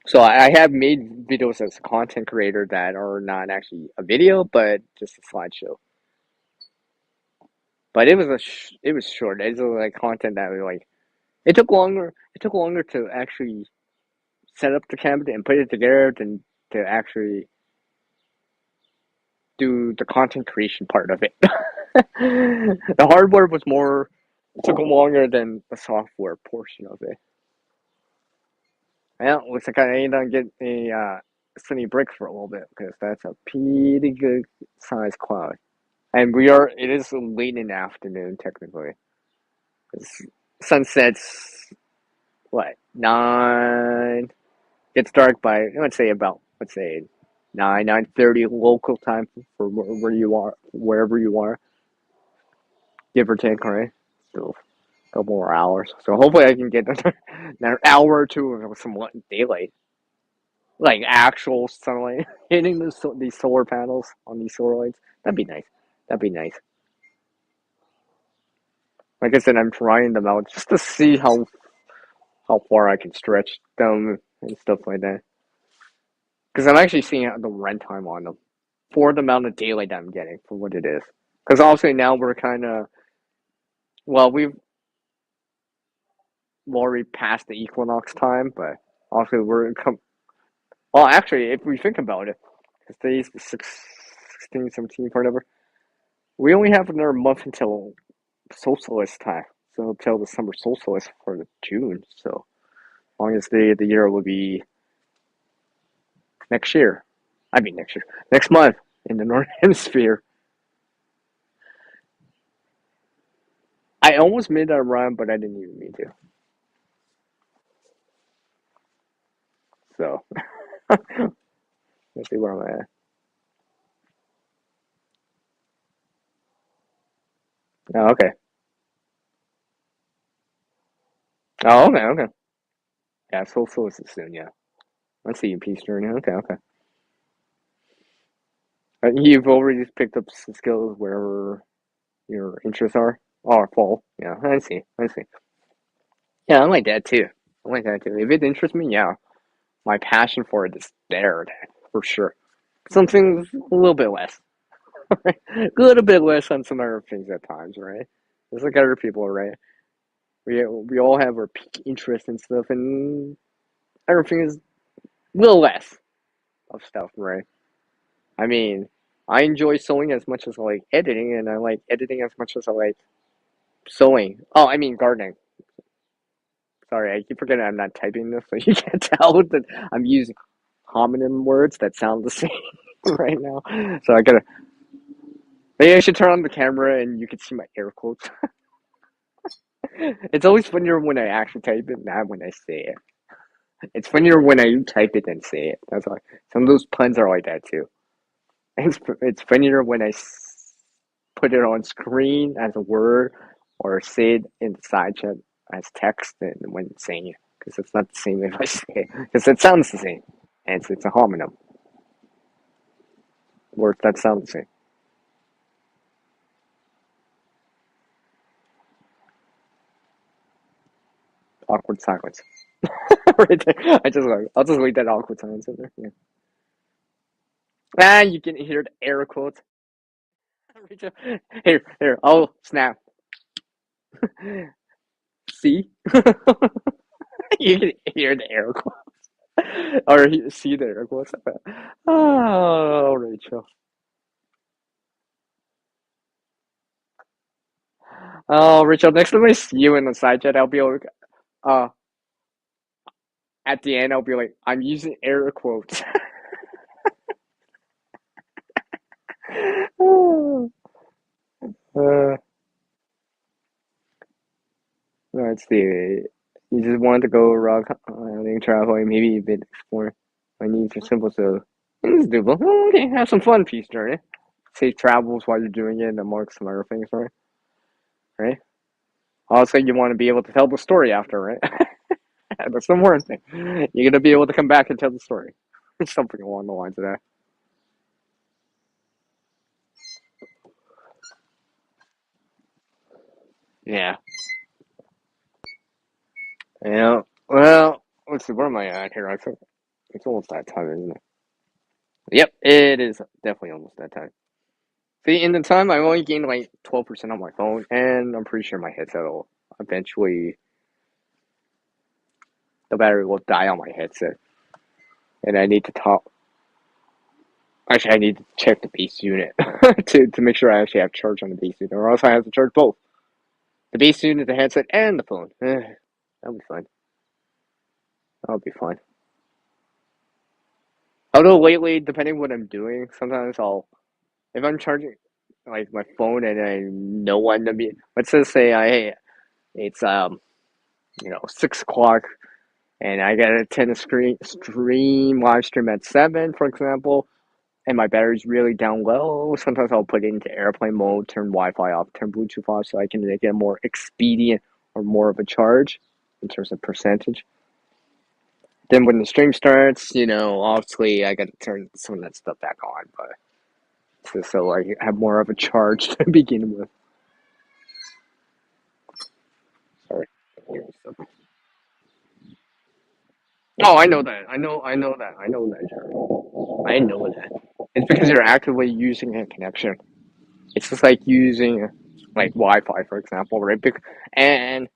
so I have made videos as a content creator that are not actually a video, but just a slideshow. But it was short. It's like content that was like, it took longer. It took longer to actually set up the cabinet and put it together than to actually do the content creation part of it. The hardware was more, it took longer than the software portion of it. Well, looks like I ain't gonna get a sunny brick for a little bit because that's a pretty good sized cloud. And it is late in the afternoon technically. It's, sunsets, what, 9? Gets dark by, let's say 9:30 local time for where you are, wherever you are, give or take, right? Still a couple more hours. So hopefully I can get another hour or two of some daylight, like actual sunlight hitting these solar panels on these solar lights. That'd be nice. That'd be nice. Like I said, I'm trying them out just to see how far I can stretch them and stuff like that. Because I'm actually seeing the runtime on them for the amount of daylight that I'm getting for what it is. Because obviously now we're kind of, well, we've already past the equinox time, but obviously well, actually, if we think about it, because today's the 16th, 17th, whatever, we only have another month until solstice time. So until the summer solstice for the June. So longest day of the year will be next year. I mean next year. Next month in the Northern Hemisphere. I almost made that rhyme, but I didn't even mean to. So let's see where I'm at. Oh, okay. Oh, okay, okay. Yeah, solstice is soon, yeah. Let's see, Peace Journey. Okay, okay. You've already picked up some skills wherever your interests are. Oh, fall. Yeah, I see. I see. Yeah, I like that too. I like that too. If it interests me, yeah, my passion for it is there, for sure. Something a little bit less. Right? A little bit less on some other things at times, right? Just like other people, right? We all have our peak interest in stuff, and everything is a little less of stuff, right? I mean, I enjoy sewing as much as I like editing, and I like editing as much as I like sewing. Oh, I mean gardening. Sorry, I keep forgetting I'm not typing this, so you can't tell that I'm using homonym words that sound the same right now. So I gotta. Maybe I should turn on the camera and you can see my air quotes. It's always funnier when I actually type it, not when I say it. It's funnier when I type it than say it. That's why some of those puns are like that too. It's funnier when put it on screen as a word or say it in the side chat as text than when saying it. Because it's not the same if I say it. Because it sounds the same. And it's a homonym. Words that sound the same. Awkward silence. Right there. I'll just leave that awkward silence in there. Yeah. Ah, you can hear the air quotes. Here, oh snap. See? You can hear the air quotes. Or see the air quotes. Oh, Rachel. Oh, Rachel, next time I see you in the side chat, I'll be like, uh, at the end, I'll be like, I'm using air quotes. uh, let's see. You just want to go rock traveling, maybe a bit explore. My needs are simple, so it's doable. Oh, okay, have some fun, peace journey. Safe travels while you're doing it, and mark some other things, right? Also, you want to be able to tell the story after, right? That's the important thing. You're gonna be able to come back and tell the story. Something along the lines of that. Yeah. Yeah. Well, let's see. Where am I at here? I think it's almost that time, isn't it? Yep, it is definitely almost that time. See, in the time, I only gained like 12% on my phone, and I'm pretty sure my headset will eventually, the battery will die on my headset. And I need to talk. Actually, I need to check the base unit to make sure I actually have charge on the base unit, or else I have to charge both the base unit, the headset, and the phone. That'll be fine. That'll be fine. Although lately, depending what I'm doing, sometimes if I'm charging like my phone and I know when to be, let's just say hey, it's 6 o'clock and I gotta attend a live stream at 7, for example, and my battery's really down low. Sometimes I'll put it into airplane mode, turn Wi-Fi off, turn Bluetooth off, so I can get more expedient or more of a charge in terms of percentage. Then when the stream starts, obviously I gotta turn some of that stuff back on, but so I have more of a charge to begin with. Sorry. Oh, I know that. I know that. I know that, Jeremy. I know that. It's because you're actively using a connection. It's just like using like Wi-Fi, for example, right? And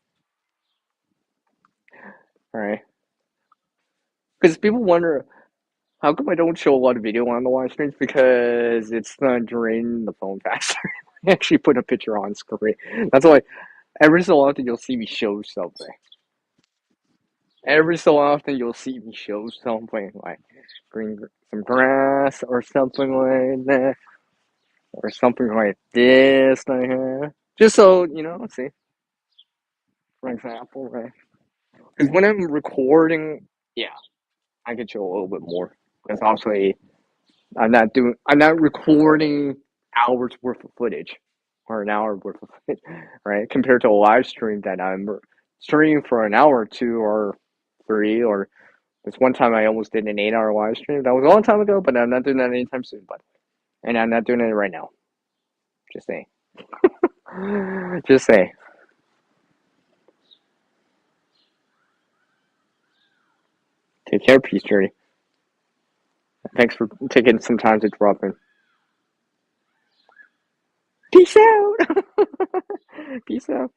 right, because people wonder how come I don't show a lot of video on the live streams because it's not draining the phone faster. I actually put a picture on screen. That's why every so often you'll see me show something. Every so often you'll see me show something like green some grass or something like that or something like this I have. Just so see, for example, right? Because when I'm recording, yeah, I can show a little bit more. Because obviously I'm not recording hours worth of footage or an hour worth of footage, right? Compared to a live stream that I'm streaming for an hour or two or three or this one time I almost did an 8-hour live stream. That was a long time ago, but I'm not doing that anytime soon, but and I'm not doing it right now. Just saying. Just say. Take care, Peace Journey. Thanks for taking some time to drop in. Peace out. Peace out.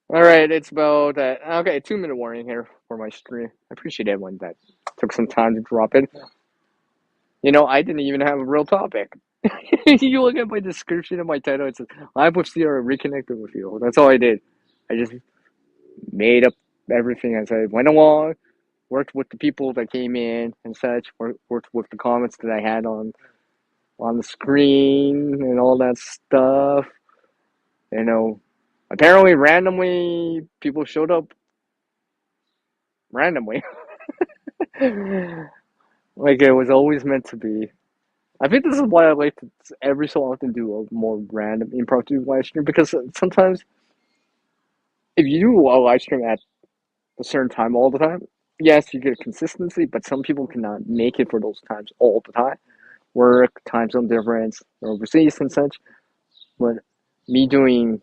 All right, it's about okay. 2-minute warning here for my stream. I appreciate everyone that took some time to drop in. I didn't even have a real topic. You look at my description and my title. It says "Live with Sierra, reconnected with you." That's all I did. I just made up everything as I went along. Worked with the people that came in and such. Worked with the comments that I had on the screen and all that stuff. Apparently, randomly, people showed up randomly. Like it was always meant to be. I think this is why I like to every so often do a more random impromptu live stream because sometimes if you do a live stream at a certain time all the time, yes, you get consistency, but some people cannot make it for those times all the time. Work, time zone difference, overseas and such. But me doing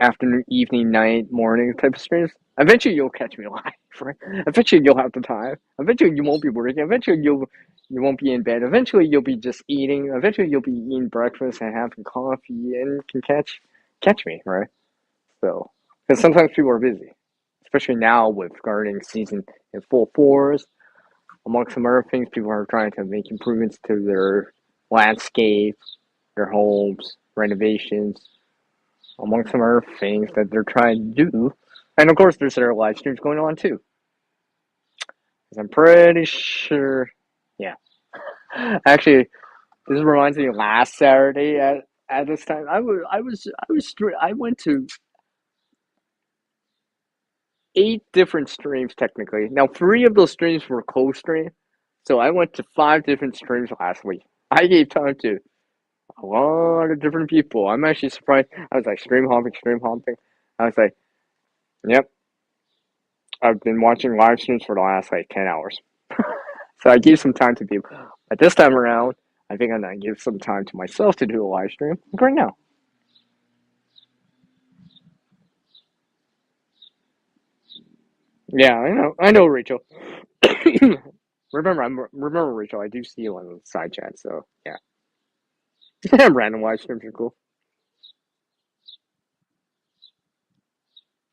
afternoon, evening, night, morning type of streams, eventually you'll catch me live, right? Eventually you'll have the time. Eventually you won't be working. Eventually you won't be in bed. Eventually you'll be just eating. Eventually you'll be eating breakfast and having coffee and can catch me, right? So, because sometimes people are busy, especially now with gardening season in full force. Among some other things, people are trying to make improvements to their landscape, their homes, renovations, among some other things that they're trying to do. And of course, there's their live streams going on too. Because I'm pretty sure, yeah. Actually, this reminds me of last Saturday at this time. I went to 8 different streams technically. Now, 3 of those streams were co-stream, so I went to 5 different streams last week. I gave time to a lot of different people. I'm actually surprised. I was like stream hopping, stream hopping. I was like, yep, I've been watching live streams for the last like 10 hours. So I gave some time to people. But this time around, I think I'm gonna give some time to myself to do a live stream right now. Yeah, I know, Rachel. Remember, Rachel. I do see you on the side chat, so yeah. Random live streams are cool.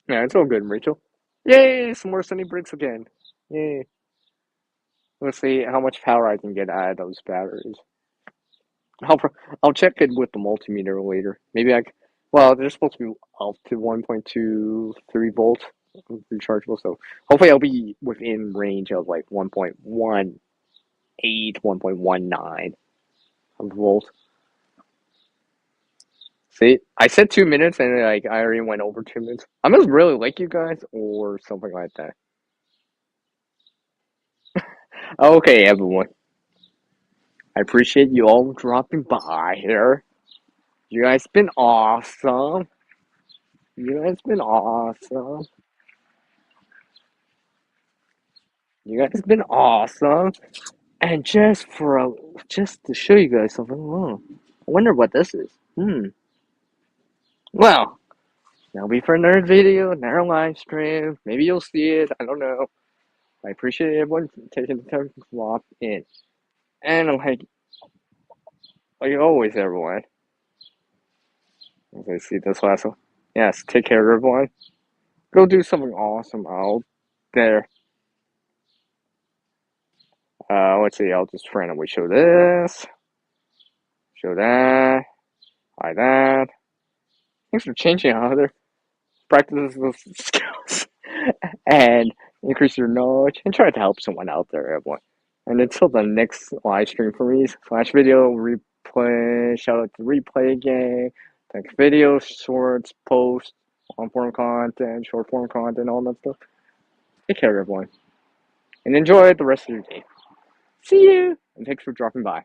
Yeah, it's all good, Rachel. Yay! Some more sunny bricks again. Yay! Let's see how much power I can get out of those batteries. I'll I'll check it with the multimeter later. Maybe well, they're supposed to be up to 1.23 volts rechargeable, so hopefully I'll be within range of like 1.18, 1.19 volts. See, I said 2 minutes and like I already went over 2 minutes. I must really like you guys or something like that. Okay, everyone. I appreciate you all dropping by here. You guys been awesome. You guys been awesome. You guys been awesome. And just to show you guys something, I wonder what this is. Well, that'll be for another video, another live stream. Maybe you'll see it. I don't know. I appreciate everyone taking the time to drop in. And like always, everyone. As I see this last one. Yes, take care, everyone. Go do something awesome out there. Let's see. I'll just randomly show this, show that, like that. Thanks for changing how other practices those skills and increase your knowledge and try to help someone out there, everyone. And until the next live stream for me, slash video, replay, shout out to replay game, like video, shorts, post, long form content, short form content, all that stuff. Take care, everyone, and enjoy the rest of your day. See you, and thanks for dropping by.